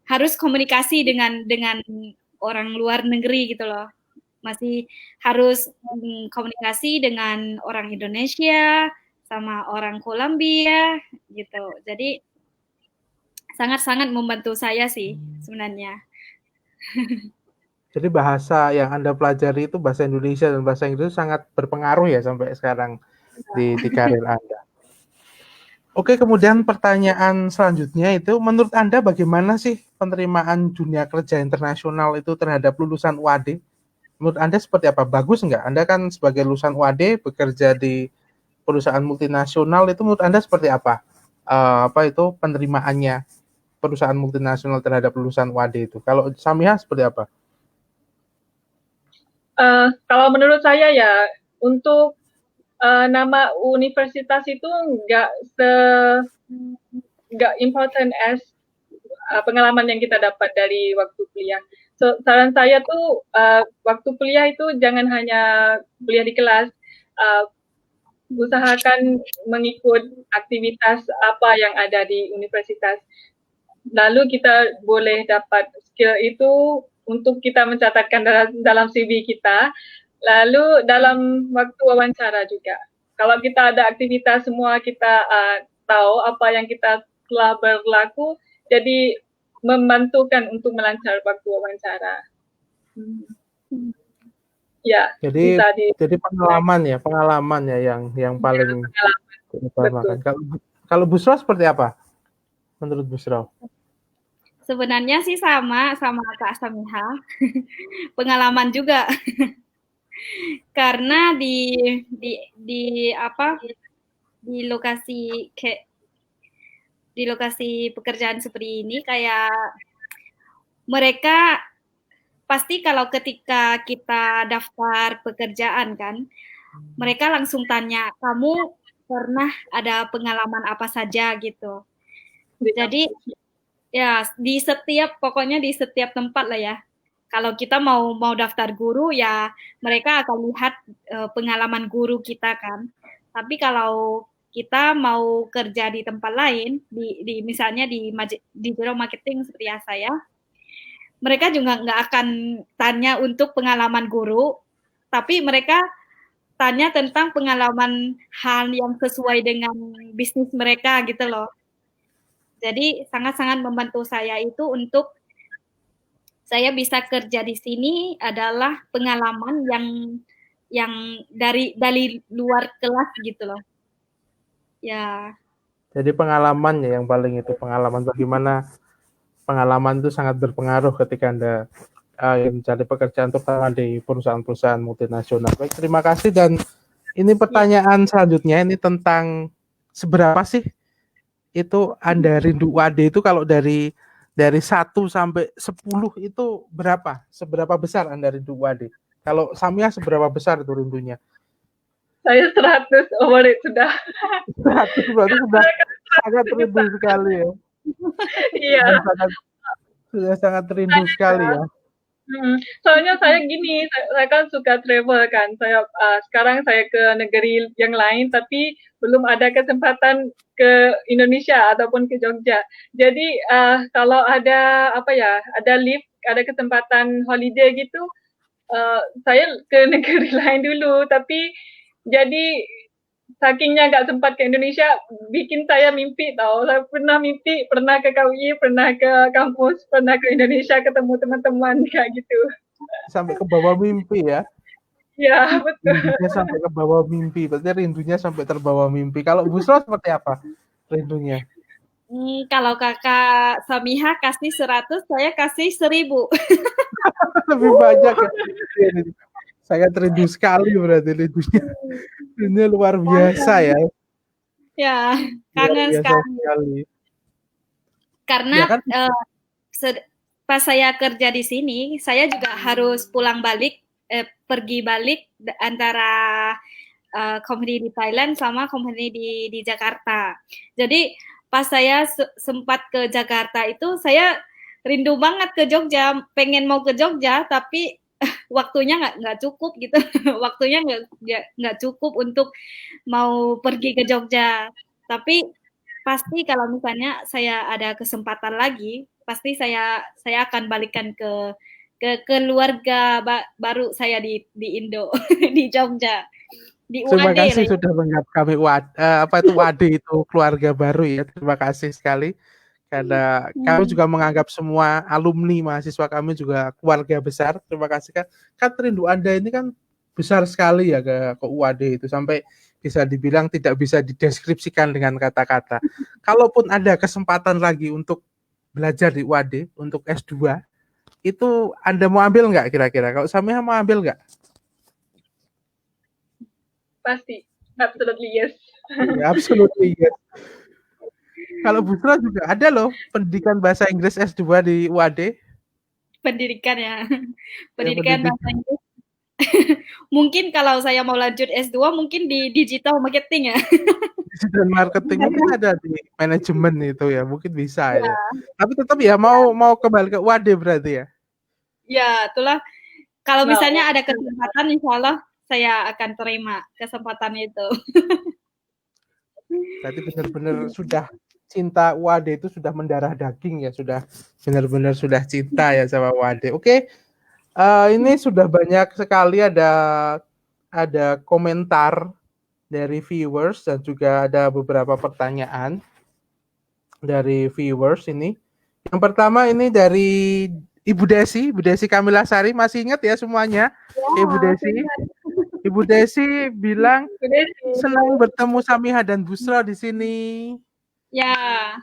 harus komunikasi dengan orang luar negeri gitu loh. Masih harus komunikasi dengan orang Indonesia sama orang Kolombia gitu. Jadi sangat-sangat membantu saya sih sebenarnya. Jadi bahasa yang Anda pelajari itu bahasa Indonesia dan bahasa Inggris sangat berpengaruh ya sampai sekarang di karir Anda. Oke, kemudian pertanyaan selanjutnya itu, menurut Anda bagaimana sih penerimaan dunia kerja internasional itu terhadap lulusan UAD? Menurut Anda seperti apa? Bagus nggak? Anda kan sebagai lulusan UAD bekerja di perusahaan multinasional, itu menurut Anda seperti apa? Apa itu penerimaannya perusahaan multinasional terhadap lulusan UAD itu? Kalau Samiha seperti apa? Kalau menurut saya ya, untuk nama universitas itu nggak important as pengalaman yang kita dapat dari waktu kuliah. So, saran saya tuh waktu kuliah itu jangan hanya kuliah di kelas, usahakan mengikut aktivitas apa yang ada di universitas. Lalu kita boleh dapat skill itu untuk kita mencatatkan dalam CV kita. Lalu dalam waktu wawancara juga. Kalau kita ada aktivitas semua kita tahu apa yang kita telah berlaku, jadi membantukan untuk melancar waktu wawancara. Ya, jadi pengalaman ya yang paling diutamakan. Kalau Busra seperti apa? Menurut Busra? Sebenarnya sih sama Kak Samiha. Pengalaman juga. Karena di lokasi pekerjaan seperti ini kayak mereka pasti kalau ketika kita daftar pekerjaan kan, mereka langsung tanya, kamu pernah ada pengalaman apa saja gitu. Jadi ya pokoknya di setiap tempat lah ya. Kalau kita mau daftar guru ya mereka akan lihat pengalaman guru kita kan. Tapi kalau kita mau kerja di tempat lain, misalnya di digital marketing seperti saya, mereka juga nggak akan tanya untuk pengalaman guru, tapi mereka tanya tentang pengalaman hal yang sesuai dengan bisnis mereka gitu loh. Jadi sangat-sangat membantu saya itu untuk saya bisa kerja di sini adalah pengalaman yang dari luar kelas gitu loh. Ya. Jadi pengalaman ya yang paling itu, pengalaman bagaimana pengalaman itu sangat berpengaruh ketika Anda mencari pekerjaan terutama di perusahaan-perusahaan multinasional. Baik, terima kasih. Dan ini pertanyaan selanjutnya ini tentang seberapa sih itu Anda rindu UAD itu, kalau dari 1 sampai 10 itu berapa? Seberapa besar Anda rindu UAD? Kalau Samia seberapa besar itu rindunya? Saya 100 over it sudah. 100 berarti sudah sangat rindu sekali ya. Iya. Sudah sangat rindu sekali ya. Soalnya saya gini, saya kan suka travel kan. Sekarang saya ke negeri yang lain, tapi belum ada kesempatan ke Indonesia ataupun ke Jogja. Jadi kalau ada ada leave, ada kesempatan holiday gitu, saya ke negeri lain dulu. Tapi jadi sakingnya nggak sempat ke Indonesia, bikin saya mimpi tahu. Saya pernah ke KUI, pernah ke kampus, pernah ke Indonesia ketemu teman-teman kayak gitu. Sampai ke bawah mimpi ya? Ya betul. Rindunya sampai ke bawah mimpi, berarti rindunya sampai terbawa mimpi. Kalau Busra seperti apa rindunya? Kalau kakak Samiha kasih 100, saya kasih 1000. Lebih banyak ya. Saya rindu sekali berarti rindunya. Ini luar biasa ya. Ya, kangen sekali. Karena ya kan? Pas saya kerja di sini, saya juga harus pergi balik antara company di Thailand sama company di Jakarta. Jadi pas saya sempat ke Jakarta itu, saya rindu banget ke Jogja, pengen mau ke Jogja, tapi waktunya nggak cukup gitu. Waktunya nggak cukup untuk mau pergi ke Jogja. Tapi pasti kalau misalnya saya ada kesempatan lagi, pasti saya akan balikan ke keluarga baru saya di Indo, di Jogja, di Terima UAD kasih lah ya. sudah menganggap kami WAD itu keluarga baru ya. Terima kasih sekali karena kami Hmm. juga menganggap semua alumni mahasiswa kami juga keluarga besar. Terima kasih kan. Kan rindu Anda ini kan besar sekali ya ke UAD itu sampai bisa dibilang tidak bisa dideskripsikan dengan kata-kata. Kalaupun ada kesempatan lagi untuk belajar di UAD untuk S2, itu Anda mau ambil nggak kira-kira? Kalau Samiha mau ambil nggak? Pasti, absolutely yes. Ya, absolutely yes. Kalau Busra juga ada loh pendidikan bahasa Inggris S2 di UAD. Pendidikan ya, Ya, pendidikan bahasa pendidikan Inggris. Mungkin kalau saya mau lanjut S2 mungkin di digital marketing ya. digital marketing mungkin ada di manajemen itu ya, mungkin bisa Ya, itu. Tapi tetap ya mau kembali ke UAD berarti ya. ya itulah. Kalau Mau. misalnya ada kesempatan, insya Allah saya akan terima kesempatan itu. Berarti benar-benar sudah cinta UAD itu sudah mendarah daging ya, sudah benar-benar sudah cinta ya sama UAD. Oke, ini sudah banyak sekali ada komentar dari viewers dan juga ada beberapa pertanyaan dari viewers ini. Yang pertama ini dari Ibu Desi Kamila Sari, masih ingat ya semuanya? Ibu Desi. Ibu Desi bilang senang bertemu Samiha dan Busra di sini. Ya,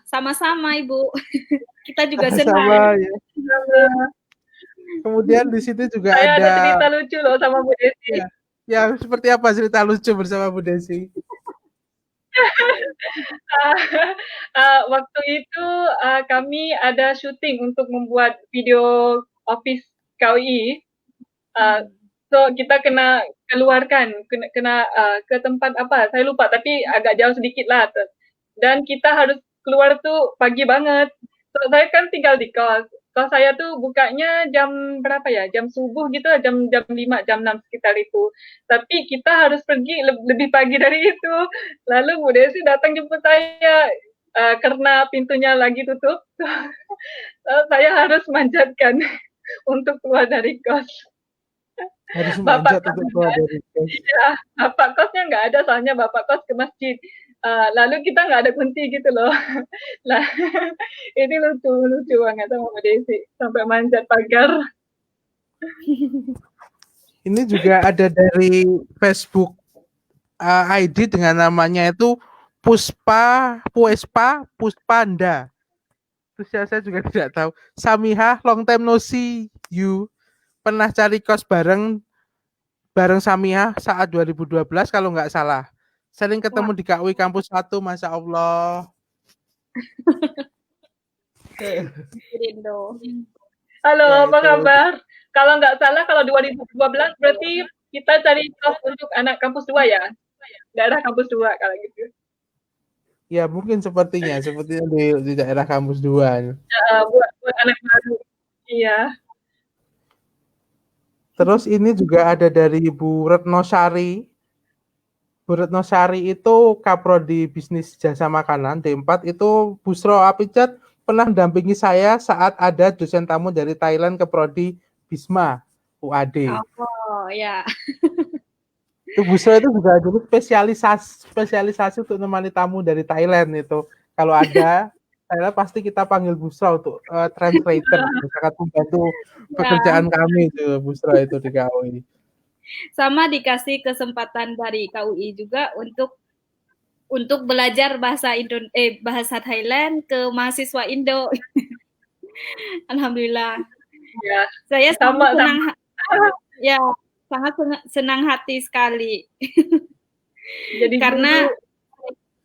sama-sama Ibu. Kita juga Sama senang. ya. Kemudian di situ juga Saya ada ada cerita lucu loh sama Bu Desi. ya, ya seperti apa cerita lucu bersama Bu Desi? Waktu itu kami ada syuting untuk membuat video office KUI. So kita kena keluarkan, kena ke tempat apa? Saya lupa, tapi agak jauh sedikit lah. Dan kita harus keluar tuh pagi banget. So saya kan tinggal di kos. Kos saya tuh bukanya jam berapa ya? Jam subuh gitu, jam 5, jam 6 sekitar itu. Tapi kita harus pergi lebih pagi dari itu. Lalu Bu Desi datang jemput saya karena pintunya lagi tutup. Saya harus manjatkan untuk keluar dari kos. Harus Bapak manjat untuk keluar dari kos. ya, bapak kosnya nggak ada, soalnya bapak kos ke masjid. Lalu kita nggak ada kunci gitu loh. Nah, ini lucu banget sama Bu Desi, sampai manjat pagar. Ini juga ada dari Facebook ID dengan namanya itu Puspanda. Terus ya, saya juga tidak tahu. Samiha, long time no see you. Pernah cari kos bareng Samiha saat 2012 kalau nggak salah. Sering ketemu di KUI kampus 1, Masya Allah. Halo, Ya, apa itu. kabar? Kalau nggak salah, kalau 2012 berarti kita cari kos untuk anak kampus 2 ya? Daerah kampus 2 kalau gitu. Ya, mungkin sepertinya di daerah kampus 2. Buat anak baru. Iya. Terus ini juga ada dari Bu Retno Sari. Bu Retno Sari itu Kaprodi Bisnis Jasa Makanan D4 itu Busro Apicat pernah mendampingi saya saat ada dosen tamu dari Thailand ke Prodi Bisma UAD. Oh ya. Itu Busro itu juga dulu spesialisasi untuk menemani tamu dari Thailand itu. Kalau ada Thailand pasti kita panggil Busro untuk translator. Sangat membantu pekerjaan kami itu Busro itu di KUI. Sama dikasih kesempatan dari KUI juga untuk belajar bahasa Thailand ke mahasiswa Indo. Alhamdulillah. Ya, Saya sama. Ya, sangat senang hati sekali. Jadi karena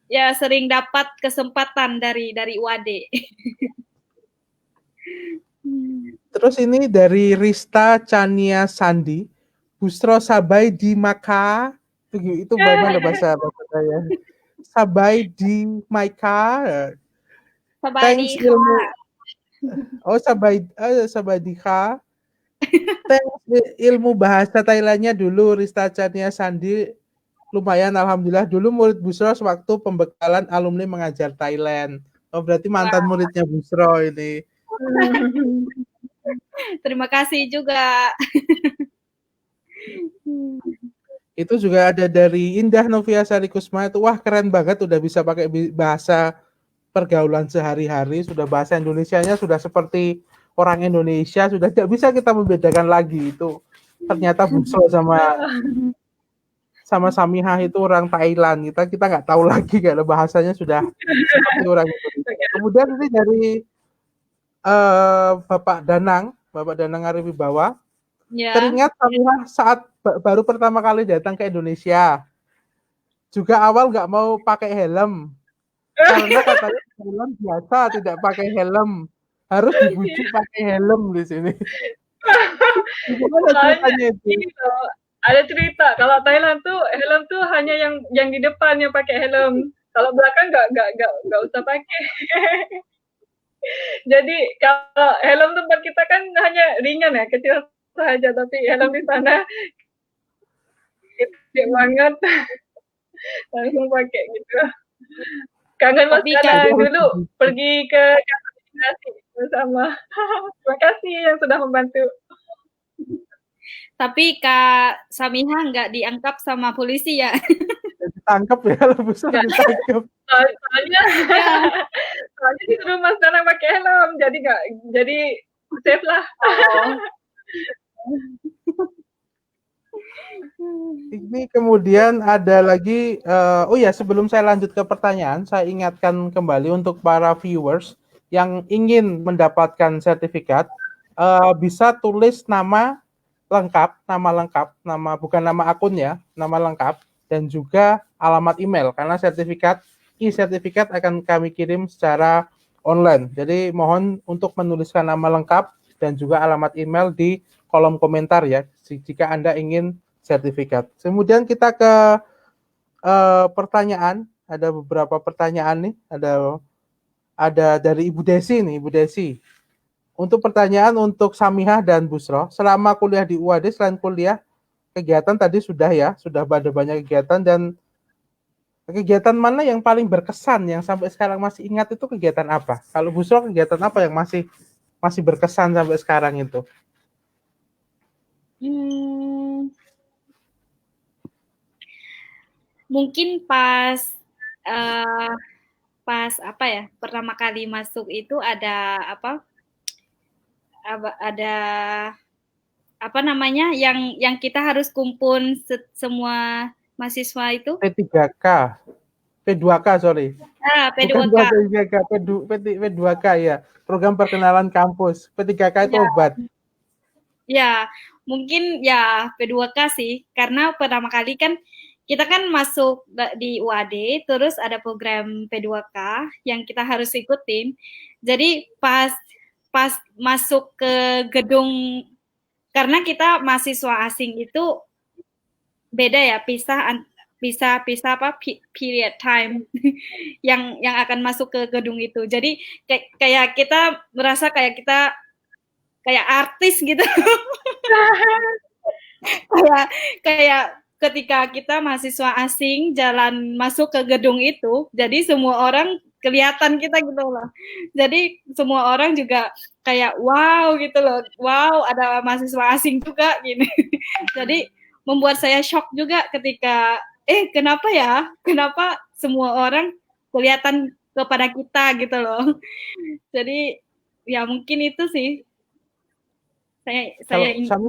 ya sering dapat kesempatan dari UAD. Terus ini dari Rista Chania Sandi, Busro Sabai di Maka, itu bagaimana bahasa saya? Sabai di Maika. Thanks ilmu. Oh Sabai di Ka. Ilmu bahasa Thailandnya dulu Rista Chania Sandi lumayan alhamdulillah. Dulu murid Busro sewaktu pembekalan alumni mengajar Thailand. Oh berarti mantan muridnya Busro ini. Terima kasih juga. Itu juga ada dari Indah Noviasari Kusma itu wah keren banget udah bisa pakai bahasa pergaulan sehari-hari, sudah bahasa Indonesianya sudah seperti orang Indonesia, sudah tidak bisa kita membedakan lagi itu. Ternyata Busro sama Samihah itu orang Thailand, kita nggak tahu lagi kalau bahasanya sudah seperti orang Indonesia. Kemudian ini dari Bapak Danang Ariwibawa. Ya. Teringat Samihah saat baru pertama kali datang ke Indonesia. Juga awal nggak mau pakai helm. Karena katanya helm biasa tidak pakai helm. Harus dibujuk pakai helm di sini. Gimana ceritanya itu? Ada cerita kalau Thailand tuh helm tuh hanya yang di depan yang pakai helm. Kalau belakang nggak usah pakai. Jadi kalau helm tempat kita kan hanya ringan ya, kecil saja, tapi helm di sana gede banget. Langsung pakai gitu. Kangen Mas Dana dulu pergi ke kantor imigrasi bersama. Terima kasih yang sudah membantu. Tapi Kak Samihah nggak diangkat sama polisi ya? Ditangkap ya, kalau besar ditangkap. Soalnya disuruh Mas Dana pakai helm, jadi safe lah. Ini kemudian ada lagi, oh ya sebelum saya lanjut ke pertanyaan, saya ingatkan kembali untuk para viewers yang ingin mendapatkan sertifikat, bisa tulis nama lengkap, nama bukan nama akun ya, nama lengkap, dan juga alamat email, karena e-sertifikat akan kami kirim secara online. Jadi mohon untuk menuliskan nama lengkap dan juga alamat email di kolom komentar ya, jika Anda ingin sertifikat. Kemudian kita ke pertanyaan, ada beberapa pertanyaan nih, ada dari Ibu Desi nih, Ibu Desi. Untuk pertanyaan untuk Samihah dan Busro, selama kuliah di UAD selain kuliah, kegiatan tadi sudah ada banyak kegiatan, dan kegiatan mana yang paling berkesan yang sampai sekarang masih ingat itu kegiatan apa? Kalau Busro kegiatan apa yang masih berkesan sampai sekarang itu? Mungkin pas apa ya, pertama kali masuk itu ada apa namanya yang kita harus kumpul semua mahasiswa itu P2K sorry. P2K P2K ya, program perkenalan kampus. P3K itu obat. Ya, mungkin ya P2K sih, karena pertama kali kan kita kan masuk di UAD, terus ada program P2K yang kita harus ikutin. Jadi pas masuk ke gedung, karena kita mahasiswa asing itu beda ya, pisah apa period time yang akan masuk ke gedung itu. Jadi kayak kita merasa kayak kita kayak artis gitu. kayak ketika kita mahasiswa asing jalan masuk ke gedung itu, jadi semua orang kelihatan kita gitu loh. Jadi semua orang juga kayak wow gitu loh. Wow, ada mahasiswa asing juga gini. Jadi membuat saya shock juga ketika kenapa semua orang kelihatan kepada kita gitu loh. Jadi ya mungkin itu sih. Saya ingat.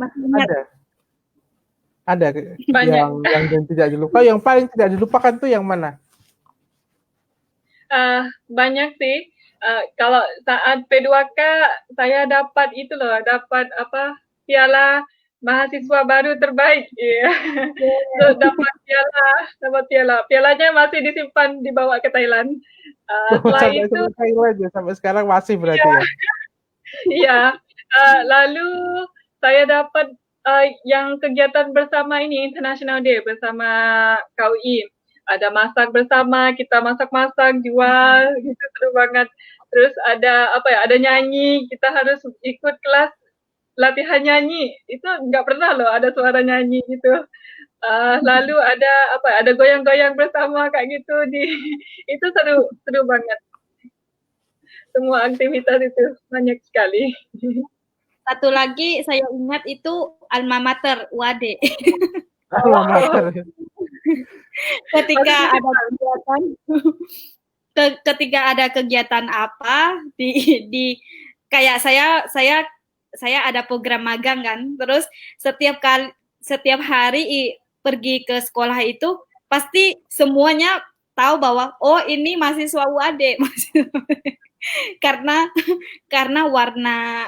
Ada yang tidak dilupakan, yang paling tidak dilupakan tuh yang mana? Banyak sih. Kalau saat P2K saya dapat piala mahasiswa baru terbaik. Iya. So, dapat piala. Pialanya masih disimpan dibawa ke Thailand. Setelah itu Thailand ya, sampai sekarang masih berarti ya. Iya. Lalu saya dapat yang kegiatan bersama ini International Day bersama KUI. Ada masak bersama, kita masak-masak, jual, gitu seru banget. Terus ada ada nyanyi, kita harus ikut kelas latihan nyanyi itu nggak pernah loh ada suara nyanyi gitu. Lalu ada goyang-goyang bersama kayak gitu itu seru banget. Semua aktivitas itu banyak sekali. Satu lagi saya ingat itu alma mater UAD. Alma mater. Ketika ada kegiatan apa di kayak saya ada program magang kan, terus setiap hari pergi ke sekolah itu pasti semuanya tahu bahwa oh ini mahasiswa UAD karena warna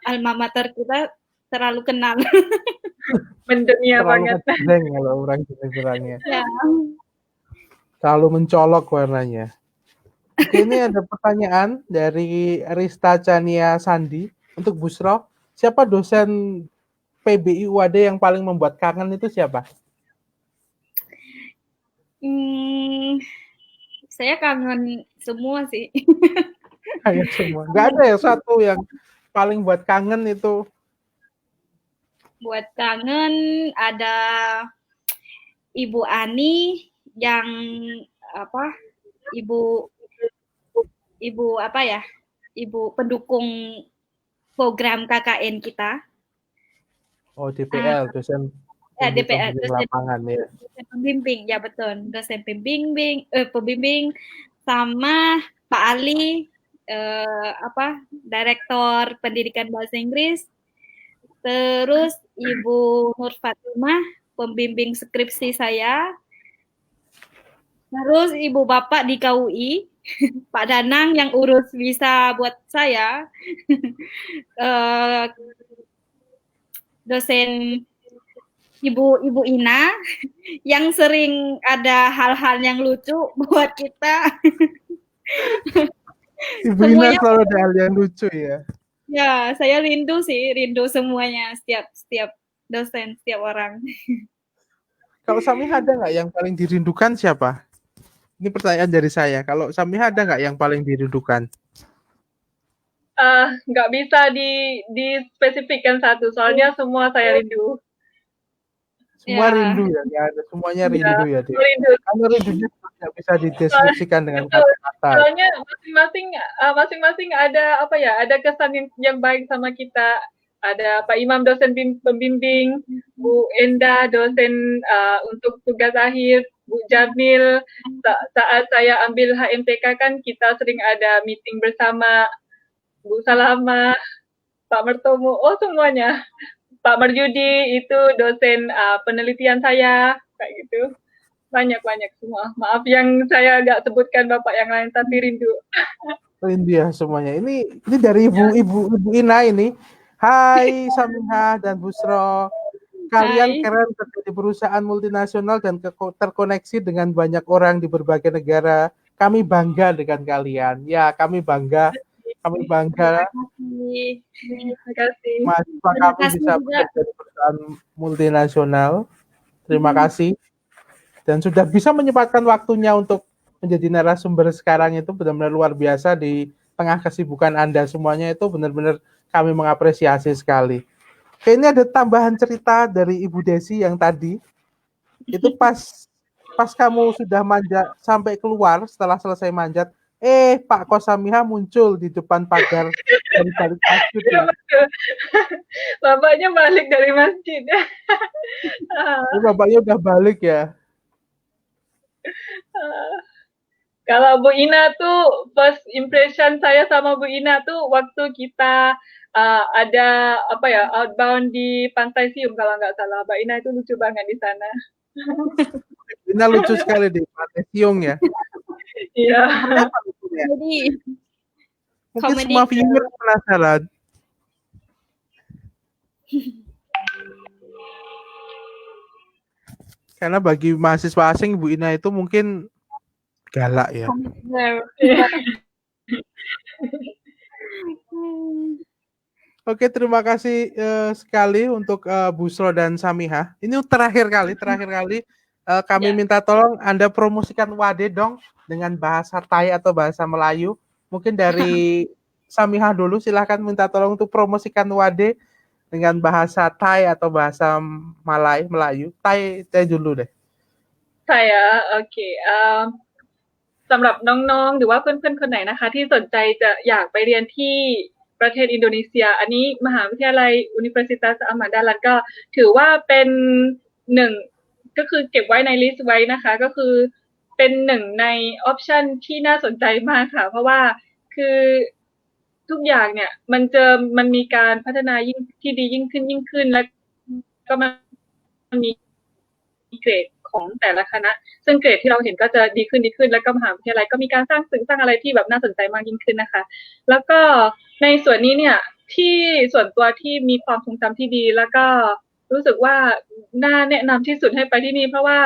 alma mater kita terlalu kenal. Mendunia banget. Kalau orang bilangnya. Ya. Selalu mencolok warnanya. Oke, ini ada pertanyaan dari Rista Chania Sandi untuk Busro. Siapa dosen PBI UAD yang paling membuat kangen itu siapa? Saya kangen semua sih. Kangen semua. Nggak ada ya satu yang paling buat kangen itu? Buat kangen ada Ibu Ani yang ibu pendukung program KKN kita. Oh, DPL, dosen DPL, dosen lapangan ya. Dosen pembimbing, ya betul. Dosen pembimbing sama Pak Ali, Direktur Pendidikan Bahasa Inggris. Terus Ibu Nur Fatimah, pembimbing skripsi saya. Terus Ibu Bapak di KUI, Pak Danang yang urus visa buat saya. Dosen Ibu Ina yang sering ada hal-hal yang lucu buat kita. Ibu Ina selalu ada hal yang lucu ya. Ya, saya rindu semuanya, setiap dosen, setiap orang. Kalau Samiha ada nggak yang paling dirindukan siapa? Ini pertanyaan dari saya. Kalau Samiha ada nggak yang paling dirindukan? Nggak bisa dispesifikkan satu, soalnya semua saya rindu. Semua rindu ya, nggak ada, semuanya rindu ya. Rindu. Kalau rindunya nggak bisa dideskripsikan dengan kata-kata. Soalnya masing-masing ada ada kesan yang baik sama kita. Ada Pak Imam dosen pembimbing, Bu Enda dosen untuk tugas akhir, Bu Jamil saat saya ambil HMTK kan kita sering ada meeting bersama, Bu Salama, Pak Mertomo, semuanya. Pak Marjudi itu dosen penelitian saya, kayak gitu. Banyak semua. Maaf yang saya nggak sebutkan Bapak yang lain, tapi rindu. Rindu ya semuanya. Ini dari Ibu Ina ini. Hai Samiha dan Busro. Kalian keren kerja di perusahaan multinasional dan terkoneksi dengan banyak orang di berbagai negara. Kami bangga dengan kalian. Ya, kami bangga. Terima kasih. Mahasiswa kami bisa bekerja di perusahaan multinasional. Terima kasih. Dan sudah bisa menyempatkan waktunya untuk menjadi narasumber sekarang itu benar-benar luar biasa di tengah kesibukan Anda semuanya, itu benar-benar kami mengapresiasi sekali. Oke, ini ada tambahan cerita dari Ibu Desi yang tadi. Itu pas kamu sudah manjat sampai keluar, setelah selesai manjat, Pak Kosamiha muncul di depan pagar dari balik masjid. Ya. Bapaknya balik dari masjid. Bapaknya udah balik ya. Kalau Bu Ina tuh first impression saya sama Bu Ina tuh waktu kita ada outbound di Pantai Sium kalau nggak salah. Mbak Ina itu lucu banget di sana. Ina lucu sekali di Pantai Sium ya. Iya. Mungkin semua viewer penasaran. Karena bagi mahasiswa asing Bu Ina itu mungkin galak ya. Oke, terima kasih sekali untuk Busro dan Samiha. Ini terakhir kali kami minta tolong Anda promosikan UAD dong dengan bahasa Thai atau bahasa Melayu. Mungkin dari Samiha dulu, silahkan minta tolong untuk promosikan UAD dengan bahasa Thai atau bahasa Melayu. Thai dulu deh. โอเคสำหรับน้องๆหรือว่าเพื่อนๆคนไหนนะคะที่สนใจจะอยากไปเรียนที่ประเทศอินโดนีเซียอันนี้มหาวิทยาลัย Universitas Ahmad Dahlan ก็ถือว่าเป็นหนึ่งก็คือเก็บไว้ในลิสต์ไว้นะคะก็คือเป็นหนึ่งในออปชันที่น่าสนใจมากค่ะเพราะว่าคือทุกอย่างเนี่ยมันมีการพัฒนายิ่งที่ดียิ่งขึ้นและก็มันมีเกรดของแต่ละคณะซึ่งเกรดที่เราเห็นก็จะดีขึ้นแล้วก็มหาวิทยาลัยก็มีการสร้างอะไรที่แบบน่าสนใจมากยิ่งขึ้นนะคะแล้วก็ในส่วนนี้เนี่ยที่ส่วนตัวที่มีความทรงจำที่ดีแล้วก็รู้สึกว่าน่าแนะนำที่สุดให้ไปที่นี่เพราะว่า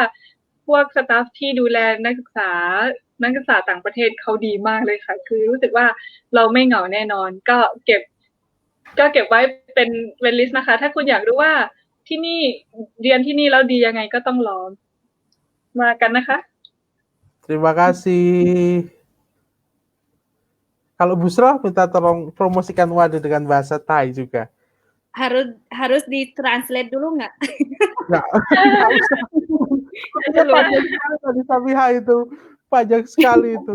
พวกสตาฟที่ดูแลนักศึกษาต่างประเทศเขาดีมากเลยค่ะคือรู้สึกว่าเราไม่เหงาแน่นอนก็เก็บไว้เป็นลิสต์นะคะถ้าคุณอยากรู้ว่าที่นี่เรียนที่นี่แล้วดียังไงก็ต้องลองมากันนะคะ Terima kasih. Kalau Busra minta tolong promosikan Wadah dengan bahasa Thai juga. Harus ditranslate dulu nggak? Nggak. Panjang sekali tadi Samiha itu. Panjang sekali itu.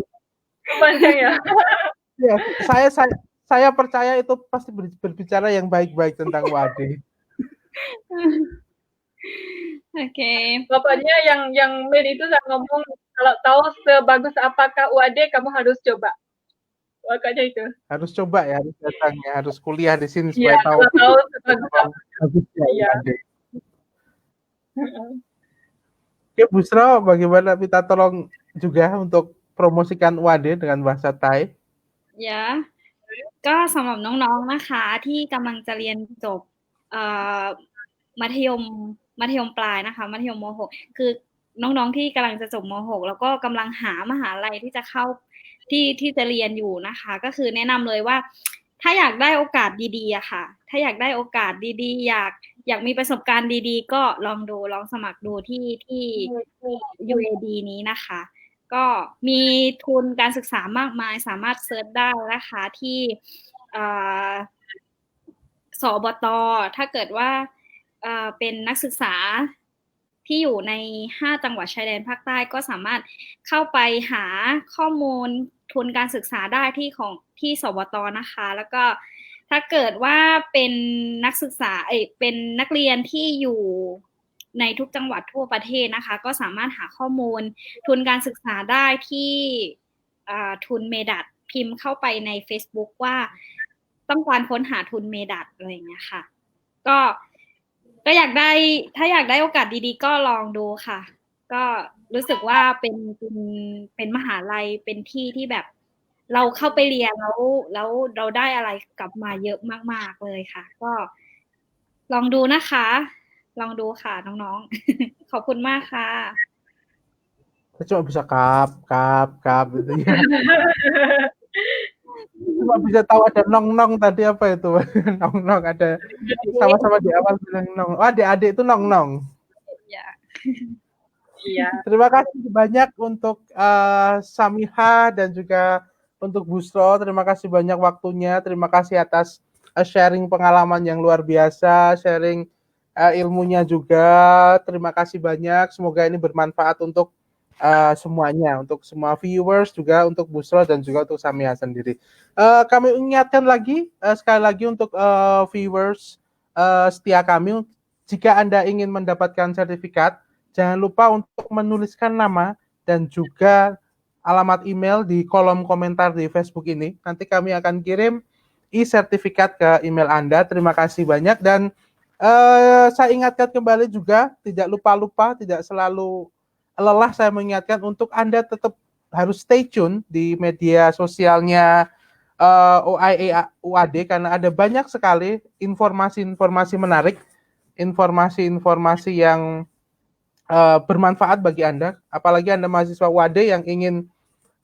Panjang ya? Ya, saya percaya itu pasti berbicara yang baik-baik tentang Wadah. Oke. Pokoknya yang Mel itu saya ngomong kalau tahu sebagus apakah UAD kamu harus coba. Pokoknya itu. Harus coba ya, harus datang ya, harus kuliah di sini Iya, supaya tahu. tahu sebagus Bagusnya Iya. UAD. Oke, Busra, bagaimana minta tolong juga untuk promosikan UAD dengan bahasa Thai? ก็สำหรับน้องๆนะคะที่กำลังจะเรียนจบมัธยมปลายนะคะมัธยมม.6 คือน้องๆที่กำลังจะจบม.6 แล้วก็กำลังหามหาลัยที่จะเข้าที่จะเรียนอยู่นะคะก็คือแนะนำเลยว่าถ้าอยากได้โอกาสดีๆอะค่ะถ้าอยากได้โอกาสดีๆอยากมีประสบการณ์ดีๆก็ลองสมัครดูที่ UAD นี้นะคะก็มีทุนการศึกษามากมายสามารถเซิร์ชได้นะคะที่สบต.ถ้าเกิดว่าเป็นนักศึกษาที่อยู่ใน5จังหวัดชายแดนภาคใต้ก็สามารถเข้าไปหาข้อมูลทุนการศึกษาได้ที่สบต.นะคะแล้วก็ถ้าเกิดว่าเป็นนักศึกษาเป็นนักเรียนที่อยู่ในทุกจังหวัดทั่วประเทศนะคะก็สามารถหาข้อมูลทุนการศึกษาได้ที่ทุนเมดัตพิมพ์เข้าไปใน Facebook ว่าต้องการค้นหาทุนเมดัตอะไรอย่างเงี้ยค่ะก็อยากได้ถ้าอยากได้โอกาสดีๆก็ลองดูค่ะก็รู้สึกว่าเป็นมหาลัยเป็นที่ที่แบบเราเข้าไปเรียนแล้วเราได้อะไรกลับมาเยอะมากๆเลยค่ะก็ลองดูนะคะลองดูค่ะน้องๆ ขอบคุณมากค่ะ Saya cuma bisa kap gitu ya. Cuma bisa tahu ada nong tadi apa itu. Nong ada sama-sama di awal bilang nong. Oh, adik-adik itu nong. Iya. Terima kasih banyak untuk Samiha dan juga untuk Busro. Terima kasih banyak waktunya. Terima kasih atas sharing pengalaman yang luar biasa, sharing ilmunya juga. Terima kasih banyak. Semoga ini bermanfaat untuk semuanya, untuk semua viewers juga, untuk Busro dan juga untuk Samiha sendiri. Kami ingatkan lagi sekali lagi untuk viewers setia kami, jika Anda ingin mendapatkan sertifikat, jangan lupa untuk menuliskan nama dan juga alamat email di kolom komentar di Facebook ini. Nanti kami akan kirim e-sertifikat ke email Anda. Terima kasih banyak dan saya ingatkan kembali juga, tidak lupa-lupa, tidak selalu lelah saya mengingatkan untuk Anda tetap harus stay tune di media sosialnya OIE UAD karena ada banyak sekali informasi-informasi menarik, informasi-informasi yang bermanfaat bagi Anda, apalagi Anda mahasiswa UAD yang ingin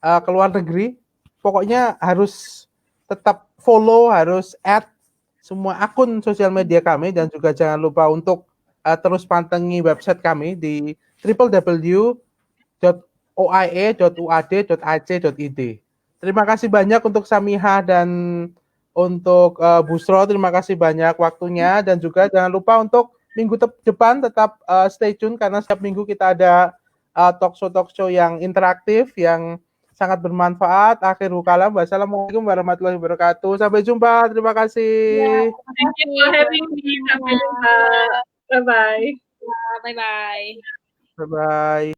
ke luar negeri, pokoknya harus tetap follow, harus add semua akun sosial media kami dan juga jangan lupa untuk terus pantengin website kami di www.oie.uad.ac.id. Terima kasih banyak untuk Samiha dan Untuk Busro, terima kasih banyak waktunya, dan juga jangan lupa untuk minggu depan tetap stay tune karena setiap minggu kita ada talk show yang interaktif yang sangat bermanfaat. Akhirul kalam, wassalamualaikum warahmatullahi wabarakatuh. Sampai jumpa, terima Ya, kasih. Thank you for having me. Sampai jumpa. Bye bye. Bye bye. Bye bye.